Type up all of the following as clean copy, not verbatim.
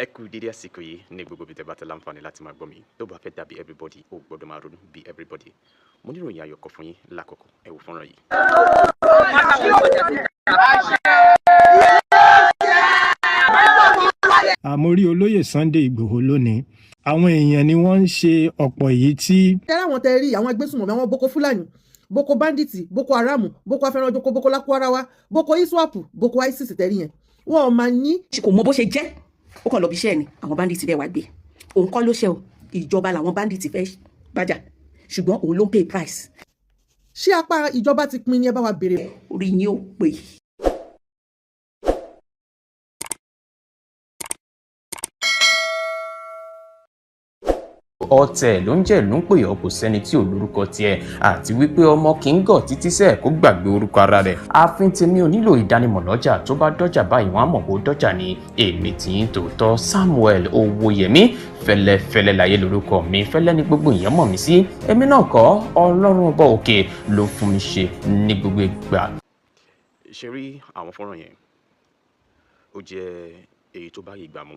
ẹ kú dédé àsìkò yìí ní gbogbo ibi tẹ́ bá ti láǹfààní láti máa gbọ́ mi tó bá fẹ́ dàbí everybody ó gbọ́dọ̀ máa ronú bí everybody mo ní ìròyìn ayọ̀ kan fún yín lákòókò ẹ wò fọ́nrán yìí. àmórí olóyè Sunday Ìgbòho lónìí àwọn èèyàn ni wọ́n ń ṣe ọ̀pọ̀ èyí tí. tẹ́lá àwọn tẹ́ rí àwọn agbésùnmọ̀mí àwọn boko fúlàní boko bandits boko haram boko afẹ́ranjoko boko lakwarawa boko iswap boko isis tẹ́rí yẹn wọn ò máa ní. kò mọ bó ṣe jẹ́ ó kàn lọ bí iṣẹ́ ni àwọn bandits dẹ̀ wá gbé òun kọ́ ló ṣe o ìjọba làwọn bandits fẹ́ bájà ṣùgbọ́n òun ló ń pay price. ṣé apá ìjọba ti pin ni ẹ bá wa béèrè. orí yín ò pè. ọ̀tẹ̀ ló ń jẹ́ ló ń pè ọ́ kò sẹ́ni tí ò lórúkọ tiẹ̀ àti wípé ọmọ kì í gọ̀ títí sẹ́ẹ̀ kó gbàgbé orúkọ ara rẹ̀ ààfin tèmi ò nílò ìdánimọ̀ lọ́jà tó bá dọ́jà báyìí wọ́n á mọ̀ bó dọ́jà ni èmi tí ń tòótọ́ Samuel Owóyẹmí fẹ́lẹ́fẹ́lẹ́ láyé lórúkọ mi fẹ́lẹ́ ní gbogbo èèyàn mọ̀ mí sí èmi náà kọ́ Ọlọ́run ọba òkè ló fún mi ṣe ní gbogbo ìgbà. ṣe rí àwọn fọ́nrán yẹn ó jẹ́ èyí tó bá ìgbà mu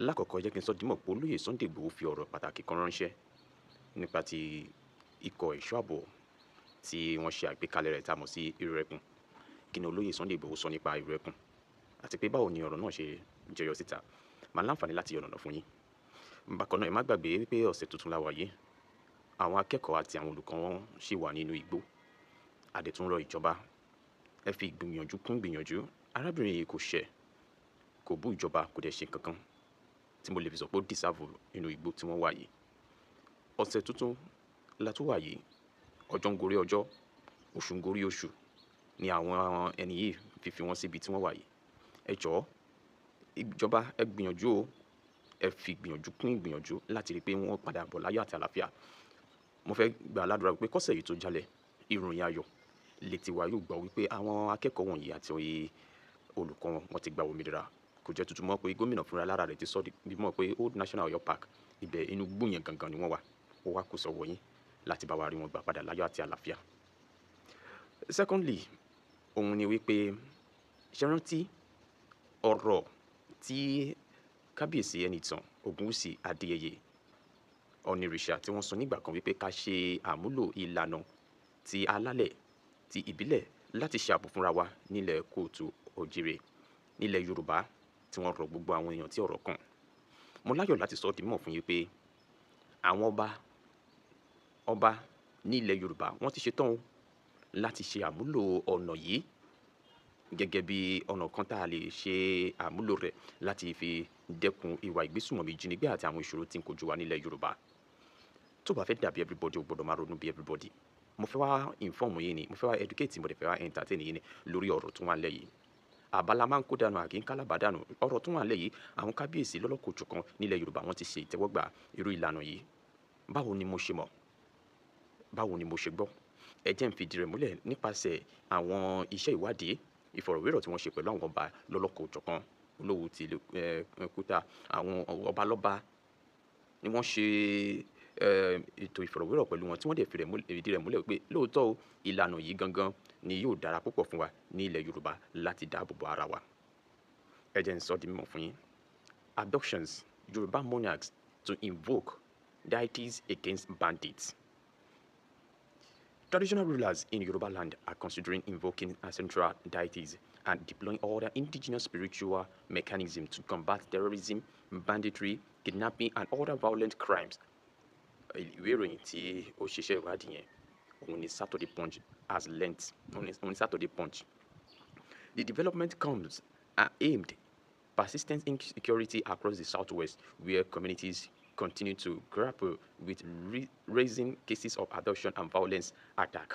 lákọ̀ọ́kọ́ jẹ́ kí n sọ dímọ̀ pé olóyè Sunday Igboho fi ọ̀rọ̀ pàtàkì kan ránṣẹ́ nípa ti ikọ̀ ẹ̀ṣọ́ ààbò tí wọ́n ṣe àgbékalẹ̀ rẹ̀ tá a mọ̀ sí Irú-ẹkùn kí ni olóyè Sunday Igboho sọ nípa Irú-ẹkùn àti pé báwo ni ọ̀rọ̀ náà ṣe jẹyọ síta màá láǹfààní láti yọ̀nà fún yín. bákan náà ẹ má gbàgbé pé ọ̀sẹ̀ tuntun la wà yìí àwọn akẹ́kọ̀ọ́ àti àwọn olùkọ́ wọn ṣì wà nínú igbó àdètúnrọ̀ ìjọba ẹ fi gbìyànjú kún gbìyànjú arábìnrin yìí kò ṣẹ̀ kò bú ìjọba kò dẹ̀ ṣe kankan tí mo lè fi sọ pé ó dìsáàvù inú igbó tí wọ́n wà yìí. ọ̀sẹ̀ tuntun la tún wà yìí ọjọ́ ń gorí ọjọ́ oṣù ń gorí oṣù ni àwọn ẹni yìí fi wọ́n síbi tí wọ́n wà yìí. ẹ jọ̀ọ́ ìjọba ẹ gbìyànjú o ẹ fi gbìyànjú kún ìgbìyànjú láti rí i pé wọ́n padà bọ̀ láyọ̀ àti àlàáfíà. mo fẹ́ gba aládùúrà pé kọ́sẹ̀ yìí tó jalẹ̀ ìròyìn ayọ̀ létí wa yóò gbọ́ wípé àwọn akẹ́kọ̀ọ́ wọ̀nyí àti olùkọ́ wọn ti gba òmìnira kò jẹ́ tuntun mọ́ pé gómìnà fúnra lára rẹ̀ ti sọ bí mọ́ pé Old National Ọ̀yọ́ Park ibẹ̀ inú gbó yẹn gangan ni wọ́n wà ó wá kó sọ́wọ́ yín láti bá wa rí wọn gbà padà láyọ̀ àti àlàáfíà. Secondly òun ni wípé ṣe rántí ọ̀rọ̀ tí kábíyèsí Ẹnìtàn Ògúnwùsì Adéyẹyè Ọ̀nìrìṣà tí wọ́n sọ nígbà kan wípé ká ṣe àmúlò ìlànà ti alálẹ̀ ti ìbílẹ̀ láti ṣe ààbò fúnra wa nílẹ̀ kóòtù òjìrè nílẹ̀ Yorùbá tí wọ́n rọ gbogbo àwọn èèyàn tí ọ̀rọ̀ kàn. mo láyọ̀ láti sọ ọ́ di mímọ̀ fún yín pé àwọn ọba ní ilẹ̀ Yorùbá wọ́n ti ṣetán láti ṣe àmúlò ọ̀nà yìí gẹ́gẹ́ bí ọ̀nà kan tá a lè ṣe àmúlò rẹ̀ láti fi dẹ́kun ìwà ìgbésùnmọ̀mí ìjínigbé àti àwọn ìṣòro tí ń kojú wa nílẹ̀ Yorùbá. tó bá fẹ́ dàbí everybody ó gbọ́dọ̀ máa ronú bí everybody. mo fẹ́ wá inform yín ni mo fẹ́ wá educate mo dẹ̀ fẹ́ wá entertain yín ni lórí ọ̀rọ̀ tó wà lẹ́yìn àbálá máa ń kó dànù àkín kálábà dànù ọ̀rọ̀ tó wà lẹ́yìn àwọn kábíyèsí lọ́lọ́kọ̀ọ́jọ̀ kan nílẹ̀ Yorùbá wọ́n ti ṣe ìtẹ́wọ́gbà irú ìlànà yìí. báwo ni mo ṣe mọ̀ báwo ni mo ṣe gbọ́ ẹ jẹ́ n fìdí rẹ̀ múlẹ̀ nípasẹ̀ àwọn iṣẹ́ ìwádìí ìfọ̀rọ̀wérọ̀ tí wọ́n ṣe pẹ̀lú àwọn ọba lọ́lọ́kọ̀ọ́jọ̀ kan Olówú ti Kútà àwọn ọba lọ́ba ni wọ́n ṣe ètò ìfọ̀rọ̀wérọ̀ pẹ̀lú wọn tí wọ́n dẹ̀ fìdí rẹ̀ múlẹ̀ pé lóòótọ́ ìlànà yìí gangan ni yóò dára púpọ̀ fún wa ní ilẹ̀ Yorùbá láti dáàbò bo ara wa. ẹ jẹ́ n sọ di mímọ̀ fún yín. Abductions Yorùbá monarchs to invoke deities against bandits. Traditional rulers in Yoruba land are considering invoking ancestral deities and deploying other indigenous spiritual mechanisms to combat terrorism, banditry, kidnapping, and other violent crimes. ìwé ìròyìn tí ó ṣiṣẹ́ ìwádìí yẹn òun ni Saturday Punch has learnt òun ni Saturday Punch. The development comes aimed persistent insecurity across the southwest, where communities continue to grapple with raising cases of abduction and violence attack.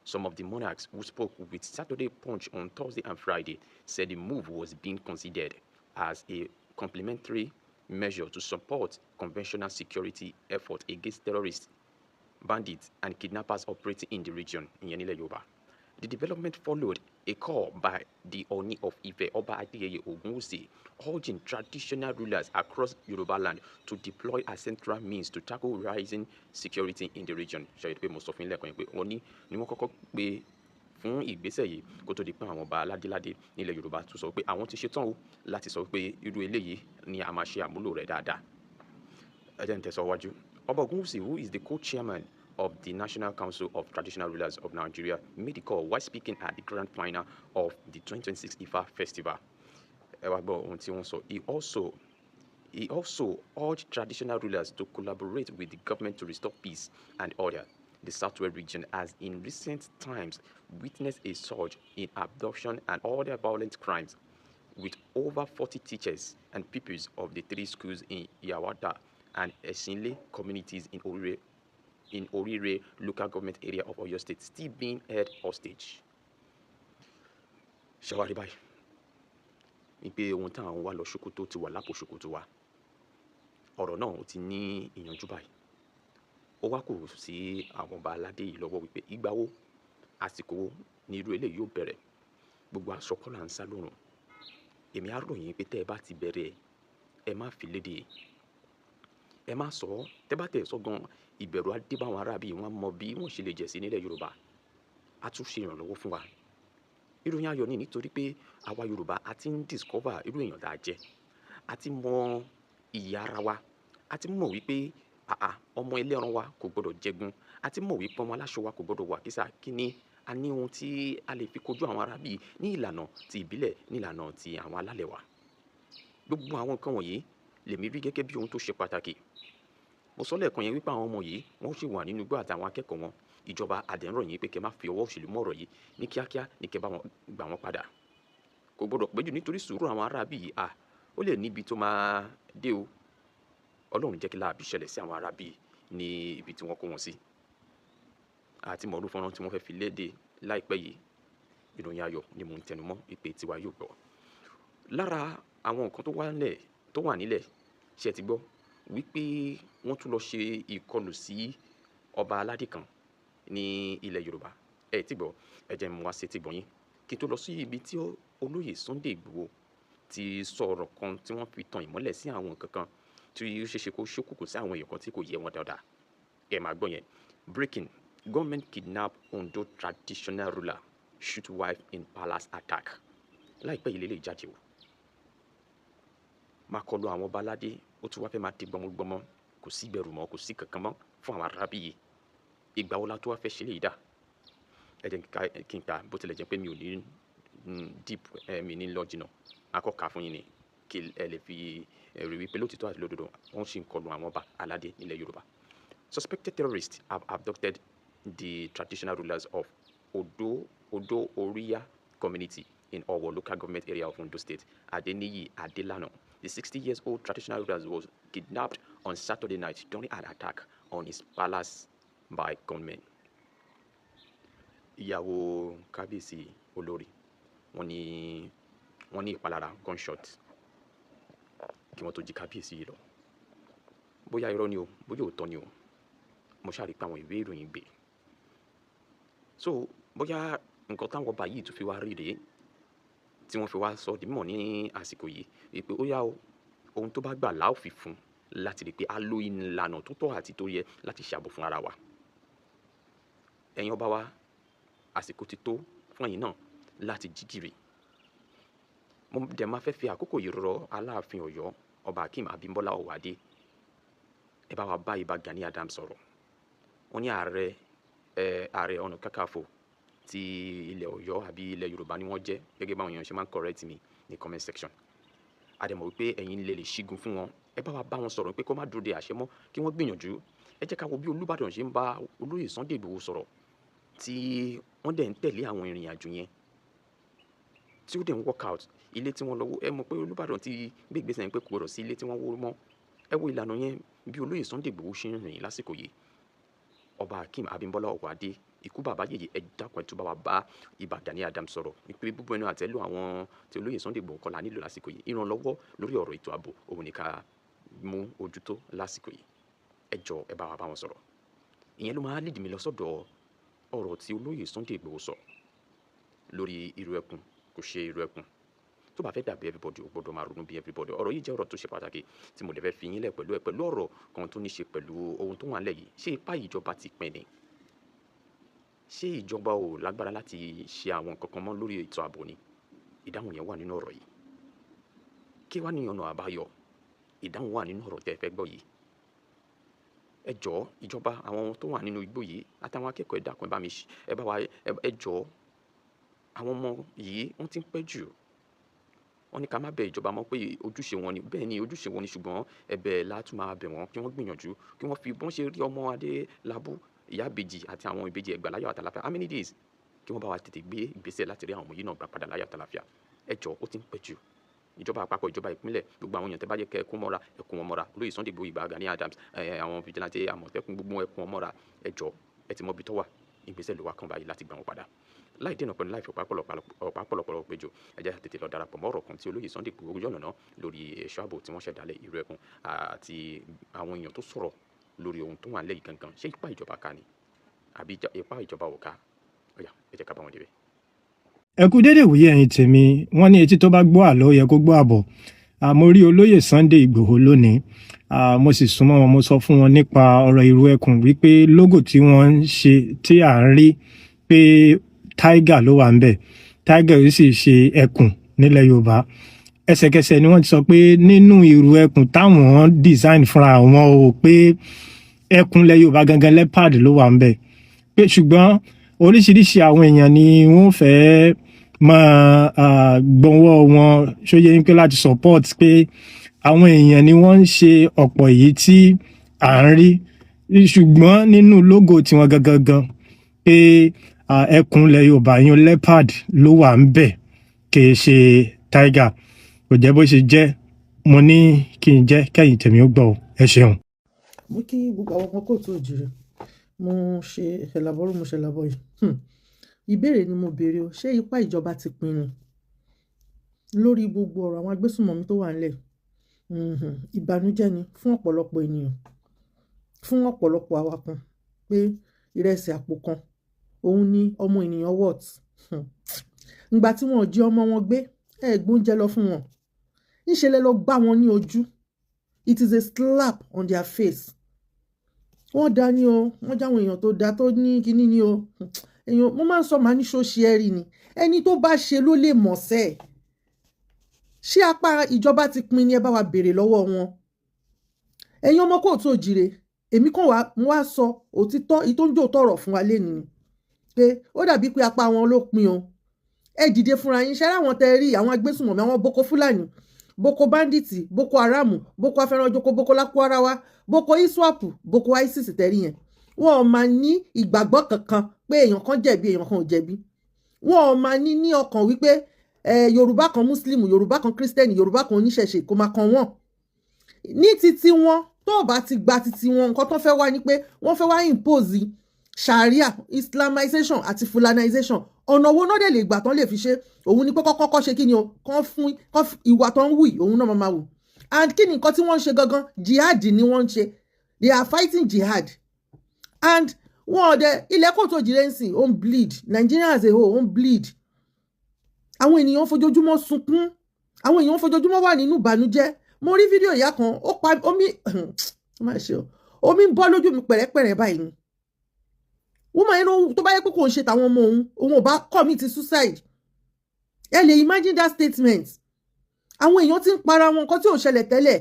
Some of the monarchs who spoke with Saturday Punch on Thursday and Friday said the move was being considered as a complementary measure to support conventional security efforts against terrorists, bandits, and kidnappers operating in the region in Yenile Yoruba. The development followed a call by the Oni of Ife, Oba Adeyeye Ogunwusi, urging traditional rulers across Yoruba land to deploy ancestral means to tackle rising security in the region. Ṣé ìpè mo sọ fún ilé ẹ̀kọ́ yẹn pé Oni ni wọ́n kọ́kọ́ pé fún ìgbésẹ̀ yìí kó tó di pé àwọn ọba aládéládé nílẹ̀ Yorùbá tún sọ pé àwọn ti ṣetán o láti sọ pé irú eléyìí ni a máa ṣe àmúlò rẹ̀ dáadáa. Ẹ jẹ́ n tẹ̀síwájú. Ọba Ogunwusi, who is the co-chairman of the National Council of Traditional Rulers of Nigeria, made the call while speaking at the grand final of the 2026 Ifa Festival. Ẹ wá gbọ́ ohun tí wọ́n sọ. He also urged traditional rulers to collaborate with the government to restore peace and order. The Southwest region has in recent times witnessed a surge in abduction and other violent crimes, with over 40 teachers and pupils of the 3 schools in Yawata and Esinle communities in Orire local government area of Oyo State still being held hostage. Ṣàwárí báyìí wípé ohun tá à ń wá lọ ṣòkòtò ti wà lápò ṣòkòtò wa. Ọ̀rọ̀ náà ó ti ní ìyànjú báyìí. Ó wá kù sí àwọn ọba aládé yìí lọ́wọ́ wípé ìgbà wo, àsìkò wo ni irú eléyìí yóò bẹ̀rẹ̀. Gbogbo aṣọ kọ́ là ń sá lórùn. Èmi á rọ̀ yín pé tẹ́ ẹ bá ti bẹ̀rẹ̀ ẹ má fi léde. Ẹ má sọ ọ́, tẹ́ bá tẹ̀ sọ gan ìbẹ̀rù á dé bá àwọn arábí wọn mọ bí wọ́n ṣe lè jẹ̀ sí nílẹ̀ Yorùbá. Á tún ṣe ìrànlọ́wọ́ fún wa. Ìròyìn ayọ̀ ni nítorí pé àwa Yorùbá a ti ń discover irú èèyàn tá a jẹ́. A ti mọ ìyè ara wa. A ti mọ̀ wípé ọmọ ẹlẹ́ran wa kò gbọdọ̀ jẹgun. A ti mọ̀ wípé ọmọ aláṣọ wa kò gbọdọ̀ wà kísà. Kí ni a ní ohun tí a lè fi kojú àwọn arábí ní ìlànà ti ìbílẹ̀, ní ìlànà ti àwọn alálẹ̀ wa. Gbogbo àwọn nǹkan wọ̀nyí lèmi rí gẹ́gẹ́ bí ohun tó ṣe pàtàkì. Mo sọ lẹ́ẹ̀kan yẹn wípé àwọn ọmọ yìí wọ́n sì wà nínú igbó àtàwọn akẹ́kọ̀ọ́ wọn. Ìjọba àdẹ̀rọ̀ yín pé kẹ́ má fi ọwọ́ òṣèlú mọ́ ọ̀rọ̀ yìí ní kíákíá ní kẹ́ bá wọn gbà wọ́n padà. Kò gbọdọ̀ péjú nítorí sùúrù àwọn arábí yìí ó lè níbi tó máa dé o. Ọlọ́run jẹ́ kí láàbí ṣẹlẹ̀ sí àwọn arábí ní ibi tí wọ́n kó wọn sí. Àti mọ̀ọ́rú fọ́nrán tí wọ́n fẹ́ fi léde láìpẹ́ yìí. Ìròyìn ayọ̀ ni mò ń tẹnumọ́ ìpè tiwa yóò gbọ́. Lára àwọn nǹkan tó wà nílẹ̀ ṣé ti gbọ́ wípé wọ́n tún lọ ṣe ìkọlù sí ọba aládé kan ní ilẹ̀ Yorùbá. Ẹ ti gbọ́, ẹ jẹ́ n wá sí ti gbọ́ yín. Kí n tó lọ sí ibi tí olóyè Sunday Igboho ti sọ̀rọ̀ kan tí wọ́n fi tan ìmọ́lẹ̀ sí àwọn nǹkan kan tí ó ṣeé ṣe kó ṣókùnkùn sí àwọn èèyàn kan tí kò yé wọn dáadáa. Ẹ máa gbọ́ yẹn. Breaking: government kidnap Ondo traditional ruler, shoot wife in palace attack. Láìpẹ́ yìí lè jáde o. Máa kọlu àwọn ọba aládé, ó tún wá fẹ́ máa di gbọmọgbọmọ. Kò sí ìbẹ̀rù mọ́, kò sí kankan mọ́ fún àwọn arábí yìí. Ìgbà wo la tó wá fẹ́ ṣe léyìí dà? Ẹ jẹ́ kí n ta bó tilẹ̀ jẹ́ pé mi ò ní deep mi ní lọ jìnnà. Akọ́ka fún yín ni kí ẹ lè fi rí wípé lótìtọ́ àti lódodo wọ́n sì ń kọlu àwọn ọba aládé nílẹ̀ Yorùbá. Suspected terrorists have abducted the traditional rulers of Odo Oriya community in Owo local government area of Ondo State. Adeniyi Adelana, the 60-year-old traditional ruler, was kidnapped on Saturday night during an attack on his palace by gunmen. Ìyàwó kábíyèsí olórí wọ́n ní ìpalára gunshot kí wọ́n tó jí kábíyèsí yìí lọ. Bóyá irọ́ ni o, bóyá òótọ́ ni o. Mo ṣàrí pé àwọn ìwé ìròyìn gbé. So bóyá nǹkan táwọn ọba yìí tún fi wá rí rèé tí wọ́n fi wá sọ di mímọ̀ ní àsìkò yìí wípé ó yá o, ohun tó bá gbà láò fi fún láti rí pé a lo ìlànà tó tọ́ àti tó yẹ láti ṣàbò fún ara wa. Ẹ̀yin ọba wa, àsìkò ti tó fún ẹ̀yin náà láti jí gìrì. Mo dẹ̀ máa fẹ́ fi àkókò yìí rọ Aláàfin Ọ̀yọ́ Ọba Akeem Abímbọ́lá Ọ̀wádé. Ẹ bá wa bá Ìbà Gani Adams sọ̀rọ̀. Wọ́n ní ààrẹ ọ̀nà kakanfò ti ilẹ̀ Ọ̀yọ́ àbí ilẹ̀ Yorùbá ni wọ́n jẹ́, gẹ́gẹ́ báwọn èèyàn ṣe máa ń correct mi ní comment section. A dẹ̀ mọ̀ wípé ẹ̀yin lè ṣígun fún wọn. Ẹ bá wa bá wọn sọ̀rọ̀ pé kó má dúró de àṣẹ mọ́, kí wọ́n gbìyànjú. Ẹ jẹ́ ká wo bí Olúbàdàn ṣe ń bá olóyè Sunday Igboho sọ̀rọ̀ tí wọ́n dẹ̀ ń tẹ̀lé àwọn ìrìn àjò yẹn tí ó dẹ̀ ń work out. Ilé tí wọ́n lọ wó, ẹ mọ̀ pé Olúbàdàn ti gbé ìgbésẹ̀ yẹn pé kò gbọdọ̀ sí ilé tí wọ́n wó mọ́. Ẹ wo ìlànà yẹn bí olóyè Sunday Igboho ṣe ń rìn lásìkò yìí. Ọba Akeem Abímbọ́lá Ọ̀wádé, ikú bàbá yèyé, ẹ dákun ẹ tún bá wa bá Ìbà Gani Adams sọ̀rọ̀ wípé búburú ẹnu àtẹ́lù àwọn tí olóyè Sunday Igboho kọ́lá nílò lásìkò yìí. Ìrànlọ́wọ́ lórí ọ̀rọ̀ ètò ààbò òun ni ká mú ojútó lásìkò yìí. Ẹ jọ̀ọ́ ẹ bá wa bá wọn sọ̀rọ̀. Ìyẹn ló máa lead mi lọ sọ́dọ̀ ọ̀rọ̀ tí olóyè Sunday Igboho sọ lórí irú ẹkùn kò ṣe irú ẹkùn. Tó bá fẹ́ dàbí everybody, ó gbọ́dọ̀ máa ronú bí everybody. Ọ̀rọ̀ yìí jẹ́ ọ̀rọ̀ tó ṣe pàtàkì tí mo lè fẹ́ fi yín lẹ̀ pẹ̀lú ọ̀rọ̀ kan tó ní ṣe pẹ̀lú ohun tó wà nílẹ̀ yìí. Ṣé ipá ìjọba ti pin ni? ṣé ìjọba ò lágbára láti ṣe àwọn nǹkan kan mọ́ lórí ètò ààbò ni? Ìdáhùn yẹn wà nínú ọ̀rọ̀ yìí. Kí wá ní ọ̀nà àbáyọ? Ìdáhùn wà nínú ọ̀rọ̀ tẹ́ ẹ fẹ́ gbọ́ yìí. Ẹ jọ̀ọ́ ìjọba, àwọn tó wà nínú igbó yìí àtàwọn akẹ́kọ̀ọ́ ẹ dákun ẹ bá wa ẹ jọ̀ọ́, àwọn ọmọ yìí wọ́n ti ń pẹ́ jù. Wọ́n ní ká má bẹ ìjọba mọ́ pé ojúṣe wọn ni. Bẹ́ẹ̀ ni ojúṣe wọn ni, ṣùgbọ́n ẹ̀bẹ̀ la tún máa bẹ̀ wọ́n kí wọ́n gbìyànjú kí wọ́n fi bọ́n ṣe rí ọmọ Adélabú, ìyá ìbejì àti àwọn ìbejì Ẹ̀gbá láyọ̀ àtàlàfíà. How many days? Kí wọ́n bá wa tètè gbé ìgbésẹ̀ láti rí àwọn ọmọ yìí náà gbà padà láyọ̀ àtàlàfíà. Ẹ jọ̀ọ́, ó ti ń pẹ́ jù. Ìjọba àpapọ̀, ìjọba ìpínlẹ̀, gbogbo àwọn èèyàn tẹ́ bá jẹ́ kẹ́ ẹ kún mọ́ra, ẹ kún wọn mọ́ra. Olóyè Sunday Igboho, Ìbà Gani Adams, àwọn fìjìláńtì, Àmọ̀tẹ́kùn, gbogbo ẹ kún wọn mọ́ra. Ẹ jọ̀ọ́, ẹ ti mọ ibi tó wà. Ìgbésẹ̀ ló wá kàn báyìí láti gbà wọn padà. Láì dènà pẹ̀lú láì fi ọ̀pá pọ̀lọpọ̀lọ péjọ, ẹ jẹ́ tètè lọ darapọ̀ mọ́ ọ̀rọ̀ kan tí Olóyè Sunday Igboho yànnàná lórí ẹ̀ṣọ́ ààbò tí wọ́n ṣẹ̀dálẹ̀ ìlú Ẹkùn àti àwọn èèyàn tó sọ̀rọ̀ lórí ohun tó wà lẹ́yìn gangan. Ṣé ipá ìjọba ká ni àbí ipá ìjọba ò ká? Ó yá, ẹ jẹ́ ká bá wọn débẹ̀. ẹ kú dédé ìwòye ẹ̀yin tèmi. Wọ́n ní etí tó bá gbọ́ àlọ́ ó yẹ kó gbọ́ àbọ̀. Mo rí Olóyè Sunday Igboho lónìí, mo sì súnmọ́ wọn, mo sọ fún wọn nípa ọ̀rọ̀ ìlú Ẹkùn wípé lógò tí wọ́n ń ṣe tí à ń rí pé tiger ló wà ń bẹ̀. Tiger yìí sì ṣe ẹkùn nílẹ̀ Yorùbá. Ẹsẹ̀kẹsẹ̀ ni wọ́n ti sọ pé nínú ìlú Ẹkùn táwọn design fúnra wọn o pé ẹkùn ilẹ̀ Yorùbá gangan leopard ló wà ń bẹ̀. Pé ṣùgbọ́n oríṣiríṣi àwọn èèyàn ni wọ́n fẹ́ máa gbọ́nwọ́ wọn ṣóyé yín pé láti support pé àwọn èèyàn ni wọ́n ń ṣe ọ̀pọ̀ èyí tí à ń rí, ṣùgbọ́n nínú logo tiwọn gangan pé ẹkùn ilẹ̀ Yorùbá yín leopard ló wà ń bẹ̀ kì í ṣe tiger. Kò jẹ́ bó ṣe jẹ́, mo ní kí n jẹ́ kẹ́yìn tèmi ó gbọ́. Ẹ ṣeun. Mo kí gbogbo àwọn ọmọ kóòtù òjìrè, mo ṣe ẹ̀làbọ̀rú mo ṣe ẹ̀làbọ̀ yìí. Ìbéèrè ni mo béèrè o, ṣé ipá ìjọba ti pinnu lórí gbogbo ọ̀rọ̀ àwọn agbésùnmọ̀mí tó wà nílẹ̀? Ìbànújẹ́ ni fún ọ̀pọ̀lọpọ̀ ènìyàn, fún ọ̀pọ̀lọpọ̀ awakọ̀ pé ìrẹsì àpò kan òun ni ọmọ ènìyàn wọ̀t. Ìgbà tí wọn ò jí ọmọ wọn gbé, gbóúnjẹ lọ fún wọn, níṣẹ́ lẹ lọ gbá wọn ní ojú. It is a slap on their face. Wọ́n dá ní o, wọ́n jáwọn èèyàn tó dá tó ní kíní ní o. Èèyàn, mo máa ń sọ màá ní ṣóṣì ẹ̀rí ni. Ẹni tó bá ṣe ló lè mọ̀ sẹ́. Ṣé apá ìjọba ti pin ni ẹ bá wa béèrè lọ́wọ́ wọn? Ẹ̀yin ọmọ kóòtù òjìrè, èmi kàn mo wá sọ òtítọ́ ìtóńjò tọ̀rọ̀ fún wa lénìí pé ó dàbí pé apá wọn ló pin o. Ẹ dìde fúnra yín, ṣe láwọn tẹ́ rí àwọn agbésùnmọ̀mí, àwọn Boko Fúlàní, Boko Bandits, Boko Haram, Boko Afẹ́ranjoko, Boko Lakwarawa, Boko ISWAP, Boko ISIS tẹ́rí yẹn. Wọ́n ò máa ní ìgbàgbọ́ kankan pé èèyàn kan jẹ̀bi èèyàn kan ò jẹ̀bi. Wọ́n ò máa ní ọkàn wípé Yorùbá kan Muslim, Yorùbá kan Christian, Yorùbá kan oníṣẹ̀ṣe kò máa kan wọ́n. Ní titi wọn tó bá ti gba titi wọn, nǹkan tó fẹ́ wá ni pé wọ́n fẹ́ wá impose Sharia, Islamization àti Fulanization. Ọ̀nà wo náà dẹ̀ lè gbà tán lè fi ṣe? Òun ni pé kọ́kọ́ ṣe kí ni o, kán fún ìwà tán wù yìí, òun náà máa wù. And kí ni nǹkan tí wọ́n ń ṣe gangan? Jihad ni wọ́n ń ṣe. They are fighting jihad. And wọ́n ọ̀dẹ ilẹ̀ kóòtù òjìrè ń sìn, ó ń bleed. Nigeria as a whole ó ń bleed. Àwọn ènìyàn fojoojúmọ́ sunkún. Àwọn èèyàn fojoojúmọ́ wà nínú ìbànújẹ́. Mo rí fídíò ìyá kan, ó pa omi ń bọ́ lójú mi pẹ̀rẹ́pẹ̀rẹ́ báyìí. Woman yẹn tó bá yẹ pé kò ń ṣe tàwọn ọmọ òun ò bá commit suicide. Ẹ lè imagine that statement. Àwọn èèyàn ti ń para wọn nǹkan tí ò ṣẹlẹ̀ tẹ́lẹ̀.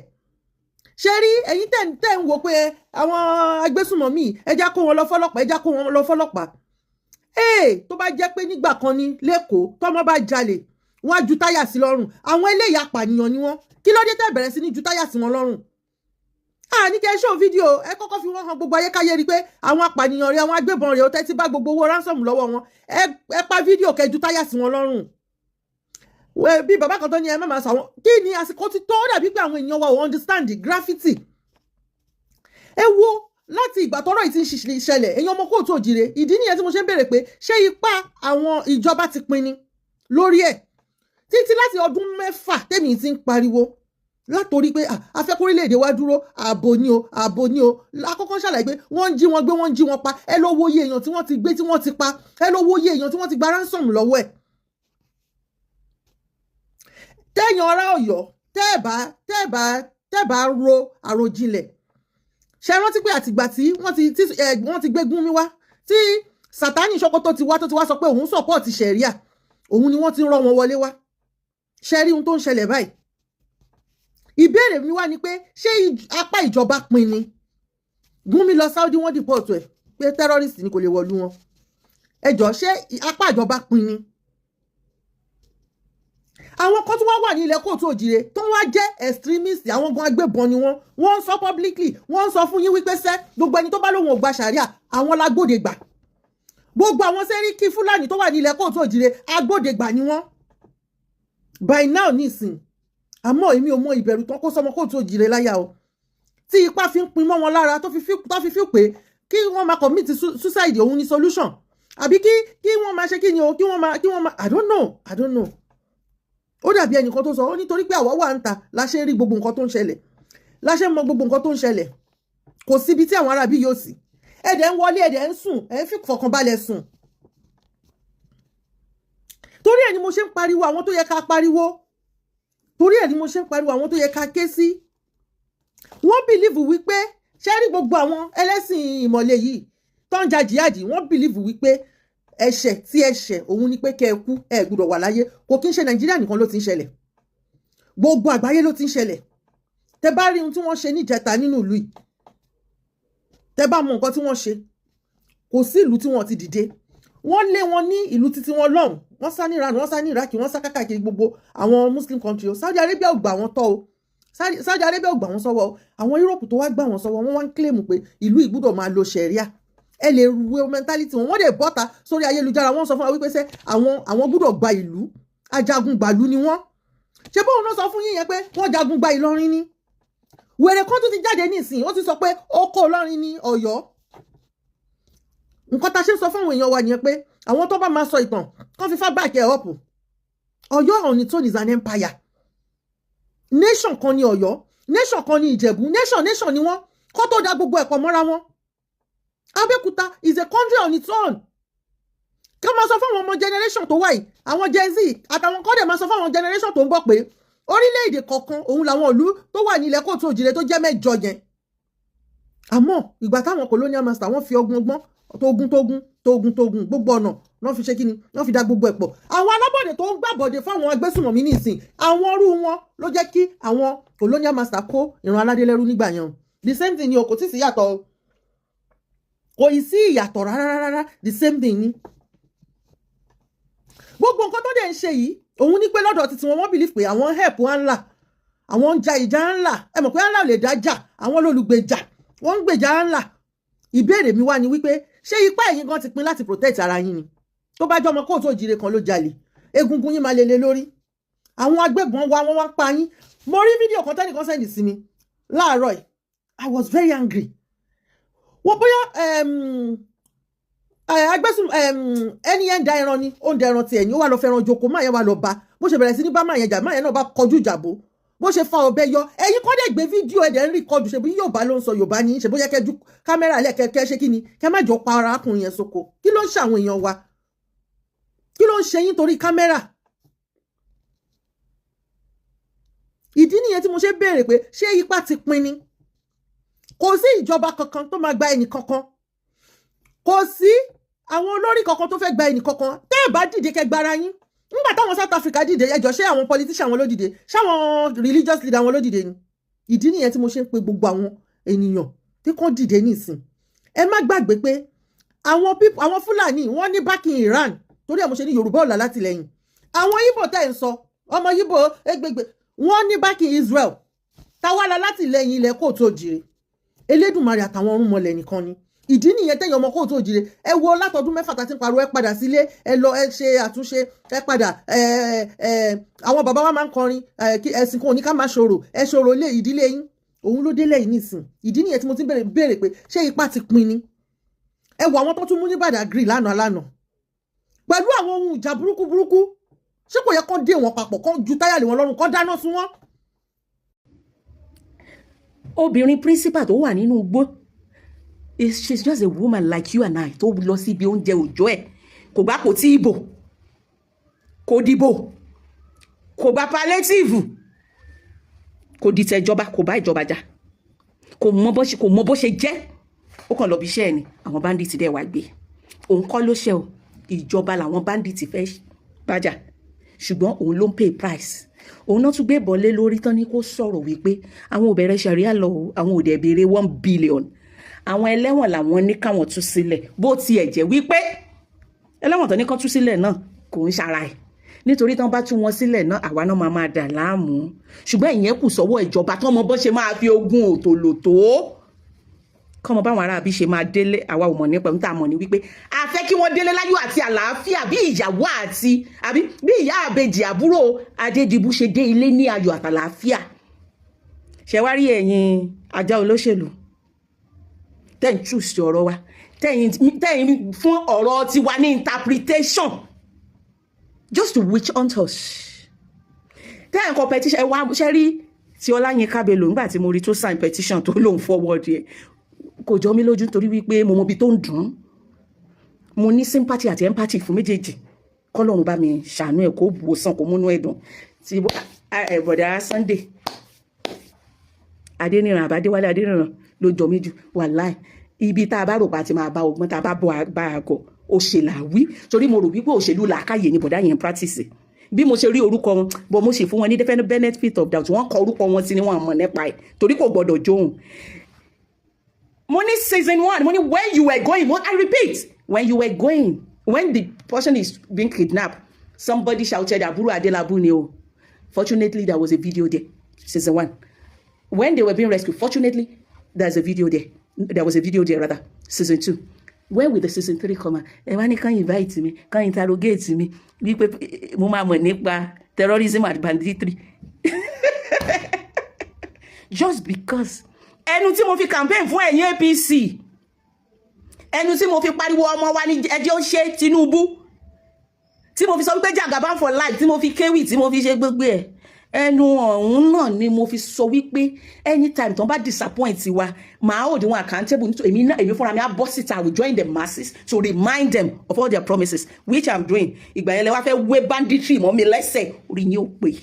Ṣé rí ẹ̀yin tẹ́ ń wò pé àwọn agbésùnmọ̀mí ẹja kó wọn lọ fọ́lọ́pàá, ẹja kó wọn lọ fọ́lọ́pàá. Tó bá jẹ́ pé nígbà kan ní lẹ́kọ̀ọ́ tọ́mọ bá jalè, wọ́n á ju táyà sí lọ́rùn. Àwọn eléyìí apànìyàn ni wọ́n. Kí ló dé tẹ́ bẹ̀rẹ̀ sí ní ju táyà sí wọn lọ́rùn? Ní kẹ́ show fídíò, ẹ kọ́kọ́ fi wọ́n hàn gbogbo ayé káyé rí pé àwọn apànìyàn rẹ̀, àwọn agbébọn rẹ̀ ó tẹ́tí bá gbogbo owó ransom lọ́wọ́ wọn. Ẹ pa fídíò kẹ́ ju táyà sí wọn lọ́rùn. Bí bàbá kan tó ní ẹ má máa sàwọn, kí ni àsìkò ti tó dàbí pé àwọn èèyàn wa ò understand graffiti. Ẹ wo láti ìgbà tọ́rọ̀ yìí ti ń ṣẹlẹ̀, èèyàn ọmọ kóòtù òjìrè, ìdí nìyẹn tí mo ṣe ń béèrè pé ṣé ipá àwọn ìjọba ti pin ni lórí ẹ̀? Títí láti ọdún 6 tèmi ti ń pariwo látorí pé afẹ́kórílẹ̀-èdè wa dúró, ààbò ni o, ààbò ni o. Àkọ́kọ́ ṣàlàyé pé wọ́n ń jí wọn gbé, wọ́n ń jí wọn pa. Ẹ lọ wo iye èèyàn tí wọ́n ti gbé, tí wọ́n ti pa. Ẹ lọ wo iye èèyàn tí wọ́n ti gba ransom lọ́wọ́ ẹ̀. Tẹ́yàn ará Ọ̀yọ́, tẹ́ bá ro àròjinlẹ̀. Ṣé rántí pé àtìgbà tí wọ́n ti gbé Gúnmi wá, tí Sátánì Sókótó ti wá tó ti wá sọ pé òun support ṣẹ̀ríà, òun ni wọ́n ti rán wọn wọlé wá. Ṣẹ́rí ohun tó ń ṣẹlẹ̀ báyìí. Ìbéèrè mi wá ni pé ṣé apá ìjọba pin ni? Gúnmi lọ Saudi wọ́n deport ẹ̀ pé terrorist ni kò lè wọ̀lú wọn. Ẹ jọ̀ọ́ ṣé apá ìjọba pin ni? Àwọn kan tó wá ní ilẹ̀ Kóòtù Òjìrè tó wá jẹ́ extremist, àwọn gan agbébọn ni wọ́n ń sọ publicly, wọ́n ń sọ fún yín wípé sẹ́ gbogbo ẹni tó bá lóun ò gba ṣàríà àwọn lágbódegbà. Gbogbo àwọn Sẹ́ríkì Fúlàní tó wà ní ilẹ̀ Kóòtù Òjìrè agbódegbà ni wọ́n. By now nísìn àmọ́ èmi ò mọ ìbẹ̀rù tán kó sọmọ Kóòtù Òjìrè láyà o, tí ipá fi ń pin mọ́ wọn lára tó fi feel pé kí wọ́n máa commit suicide òun ni solution, àbí kí wọ́n máa ṣe kí ni o, kí wọ́n máa I don't know. Ó dàbí ẹnìkan tó sọ ó nítorí pé àwa wà ń ta la ṣe rí gbogbo nǹkan tó ń ṣẹlẹ̀, la ṣe mọ gbogbo nǹkan tó ń ṣẹlẹ̀, kò síbi tí àwọn arábí yóò sí. Ẹ̀dẹ̀ ń wọlé, ẹ̀dẹ̀ ń sùn, ẹ̀ ń fi fọkànbalẹ̀ sùn. Torí ẹ̀ ni mo ṣe ń pariwo àwọn tó yẹ ká pariwo, torí ẹ̀ ni mo ṣe ń pariwo àwọn tó yẹ ká ké sí. Wọ́n bìlíìfù wípé ṣé rí gbogbo àwọn ẹlẹ́sìn ìmọ̀le yìí tó ń ja jihadi, wọ́n bìlíìfù wípé ẹ̀ṣẹ̀ tí ẹ̀ṣẹ̀ òun ni pé kẹ́ ẹ kú, ẹ gbọ́dọ̀ wà láyé. Kò kí ń ṣe Nàìjíríà nìkan ló ti ń ṣẹlẹ̀, gbogbo àgbáyé ló ti ń ṣẹlẹ̀. Tẹ́ bá rí ohun tí wọ́n ṣe níjẹta nínú ìlú yìí, tẹ́ bá mọ nǹkan tí wọ́n ṣe, kò sí ìlú tí wọ́n ti dìde. Wọ́n lé wọn ní ìlú títí wọn lọ́hùn, wọ́n sá ní Iran, wọ́n sá ní Iraq, wọ́n sá káàkiri gbogbo àwọn Muslim country o. Saudi Arabia ò gbà wọ́n tọ́ o, Saudi Arabia ò gbà wọ́n sọ́wọ́ o. Àwọn Europe tó wá gbà wọ́n sọ́wọ́, wọ́n wá ń claim pé ìlú ìgbúdọ̀ máa lo ṣẹ̀ríà. Ẹ lè wo mentality wọn, wọ́n dẹ̀ bọ́ta sórí ayélujára, wọ́n sọ fún wa wípé sẹ́ àwọn gbúdọ̀ gba ìlú, ajagun gbàlú ni wọ́n. Ṣé bóun náà sọ fún yín yẹn pé wọ́n jagun gba Ìlọrin ni? Wèrè kan tó ti jáde nísìnyí, ó ti sọ pé oko Ìlọrin ni Ọ̀yọ́. Nǹkan tá ṣe ń sọ fún àwọn èèyàn wa nìyẹn pé àwọn tó bá máa sọ ìtàn kan fífá back ẹ̀ up. Ọ̀yọ́ on its own is an empire. Nation kan ni Ọ̀yọ́, nation kan ni Ìjẹ̀bú, nation ni wọ́n kó tó dá gbogbo ẹ̀pọ̀ mọ́ra wọn. Abẹ́òkúta is a country on its own. Kí wọ́n máa sọ fún àwọn ọmọ generation tó wà yìí, àwọn Gen Z àtàwọn kọ́dẹ̀ máa sọ fún àwọn generation tó ń bọ̀ pé orílẹ̀-èdè kọ̀ọ̀kan òun làwọn ìlú tó wà ní ilẹ̀ Kóòtù Òjìrè tó jẹ́ 8 yẹn. Àmọ́ ìgbà táwọn colonial master wọ́n fi ọgbọ́n tógun gbogbo ọ̀nà wọ́n fi ṣe kí ni, wọ́n fi dá gbogbo ẹ̀pọ̀. Àwọn alábọ̀dé tó ń gbàbọ̀dé fáwọn agbésùnmọ̀mí nísìn, àwọn ọrú wọn ló jẹ́ kí àwọn colonial master kó ìran aládé lẹ́rú nígbà yẹn. The same thing ni o, kò tí sí yàtọ̀ o. Kò ì sí ìyàtọ̀ rárá, the same thing ni. Gbogbo nǹkan tó dẹ̀ ń ṣe yìí, òun ní pé lọ́dọ̀ títí wọ́n believe pé àwọn help wọn ńlá, àwọn ń ja ìjà ńlá. Ẹ mọ̀ pé ńlá ò lè dá jà, àwọn olùgbèjà, wọ́n ń gbèjà ńlá. Ìbéèrè mi wá ni wípé ṣé ipá ẹ̀yin gan ti pin láti protect ara yín ni? Tó bá jọmọ Kóòtù Òjìrè kan ló jalè, egungun yín máa lele lórí. Àwọn agbébọn wọ́n wá pa yín. Mo rí fídíò kan tẹ́nìkan sẹ́ndì sí mi láàárọ̀ yìí. I was very angry. Wọ́n bóyá agbésùn ẹni yẹn ń da ẹran ni, ó ń da ẹran tiẹ̀ ni, ó wà lọ fẹ́ràn joko, máa yẹn wà lọ bá. Bó ṣe bẹ̀rẹ̀ sí ní bá máa yẹn jà, máa yẹn náà bá kọjú ìjàbó. Bó ṣe fa ọ̀bẹ yọ, ẹ̀yin kọ́ dẹ̀ gbé fídíò ẹ̀dẹ̀ ń rìkọ́dù, ṣe bí Yorùbá ló ń sọ Yorùbá ní, ṣe bóyá kẹjú kámẹ́rà lẹ́kẹ̀kẹ́ ṣe kí ni, kẹ má jọ pa arákùnrin yẹn sóko. Kí ló ń ṣe àwọn èèyàn wa? Kí ló ń ṣe yín torí kámẹ́rà? Ìdí nìyẹn tí mo ṣe béèrè pé ṣé ipá ti pin ni? Kò sí ìjọba kankan tó máa gba ẹnì kankan. Kò sí àwọn olórí kankan tó fẹ́ gba ẹnì kankan. Tẹ́ ẹ̀ bá dìde kẹ́ gbára yín. Nígbà táwọn South Africa dìde, ẹjọ́ ṣé àwọn politician wọn ló dìde, ṣé àwọn religious leader wọn ló dìde ni? Ìdí nìyẹn tí mo ṣe ń pe gbogbo àwọn ènìyàn tí kò dìde nísìn. Ẹ má gbàgbé pé àwọn Fúlàní wọ́n ní backing Iran, torí ẹ̀ mo ṣe ní Yorùbá ọ̀la látìlẹ́yìn. Àwọn Ìgbò tẹ́ ń sọ, ọmọ Ìgbò ẹgbẹgbẹ, wọ́n ní backing Israel. Táwa la látìlẹ́yìn ilẹ̀ Kóòtù Òjìrè. Elédùmarè àtàwọn ọ̀rúnmọlẹ̀ nìkan ni. Ìdí nìyẹn tẹ́yìn ọmọ Kóòtù Òjìrè, ẹ wo látọdún 4 tá ti ń pariwo, ẹ padà sílé, ẹ lọ ẹ ṣe àtúnṣe, ẹ padà àwọn bàbá wa máa ń kọrin ẹ̀sìn kan ò ní ká máa ṣòro, ẹ ṣòro lé ìdílé yín. Òun ló délẹ̀ yìí nísìn. Ìdí nìyẹn tí mo ti béèrè pé ṣé ipá ti pin ni? Ẹ wo àwọn tó tún mú ní Badagry lánàá pẹ̀lú àwọn ohun ìjà burúkú. Ṣé kò yẹ kán dé wọn papọ̀, kán ju táyà lé wọn lọ́rùn, kán dáná sun wọn? Obìnrin principal tó wà nínú igbó, she's just a woman like you and I, tó lọ síbi oúnjẹ òjò ẹ̀, kò gbà kò tí ìbò, kò dìbò, kò bá palliative, kò dìtẹ̀ ìjọba, kò bá ìjọba jà, kò mọ bó ṣe jẹ́, ó kàn lọ bí iṣẹ́ ẹ̀ ni àwọn bandits dẹ̀ wá gbé. òun kọ́ ló ṣe o ìjọba làwọn bandits fẹ́ bájà ṣùgbọ́n òun ló ń pay price òun náà tún gbé bọ́lé lórí tán ní kó sọ̀rọ̀ wípé àwọn ò bẹ̀rẹ̀ ṣàríà lọ àwọn ò dẹ̀ béèrè 1 billion àwọn ẹlẹ́wọ̀n làwọn ní káwọn tú sílẹ̀ bó tiẹ̀ jẹ́ wípé ẹlẹ́wọ̀n tán ní kán tú sílẹ̀ náà kò ń ṣara ẹ̀ nítorí tán bá tú wọn sílẹ̀ náà àwa náà máa dà láàmú ṣùgbọ́n ìyẹn kù sọ́wọ́ ìjọba tọ́mọ bọ́ ṣe máa fi ogún òtòlótó kọ́mọ báwọn aráabí ṣe máa délé àwa ò mọ̀ nípa níta mọ̀ ní wípé a fẹ́ kí wọ́n délé láyọ̀ àti àlàáfíà bí ìyàwó àti àbí bí ìyá àbejì àbúrò Adédìbú ṣe dé ilé ní ayọ̀ àtàlàáfíà ṣẹwárí ẹ̀yin ajá olóṣèlú tẹ́yìn choose ọ̀rọ̀ wa tẹ́yìn fún ọ̀rọ̀ tiwa ní interpretation just to witch hunt us tẹ́yìn kọ petition ẹ wá ṣe rí tí Ọláyínká Bello nígbà tí mo rí tó sign petition tó lòun forward yẹ kò jọ mí lójú torí wípé mo mọ ibi tó ń dùn mo ní sympathy àti empathy fún méjèèjì kọ́lọ́run bá mi ṣàánú ẹ̀ kó wòsàn kó múnú ẹ̀dùn tí bọ̀dá Sunday Adéníran àbádéwálé Adéníran ló jọ mí jù wàláì ibi tá a bá rò pa ti máa bá ọgbọ́n tá a bá bọ́ bá a gọ̀ òṣèlàwí torí mo rò wípé òṣèlú làákàyè ni bọ̀dá yẹn practice bí mo ṣe rí orúkọ wọn bọ̀ mo sì fún wọn ní definite benefit of doubt wọ́n kọ orúkọ wọn sí ni wọ́n mọ̀ nípa ẹ̀ torí kò gbọ́dọ̀ jóhùn. mo ní season 1 mo ní when you were going I repeat when you were going when the person is being kidnapped somebody shouted àbúrò Adélabú ni o fortunately there was a video there season 1 when they were being rescued fortunately there was a video there rather season 2 where will the season 3 come ẹ wá ní kàn invite mi kàn interrogate mi wípé mo máa mọ̀ nípa terrorism and banditry just because ẹnu tí mo fi campaign fún ẹ̀yin APC ẹnu tí mo fi pariwo ọmọ wa ní ẹjẹ́ ó ṣe Tinubu tí mo fi sọ wípé Jagaban for life tí mo fi kéwì tí mo fi ṣe gbogbo ẹ̀ ẹnu ọ̀hún náà ni mo fi sọ wípé anytime tó bá disappoint wa máa hold wọn accountable nítorí èmi fúnra mi á bọ́ síta I will join the masses to remind them of all their promises which I'm doing ìgbà yẹn lẹ wá fẹ́ wé banditry mọ́ mi lẹ́sẹ̀ orí yín ó pè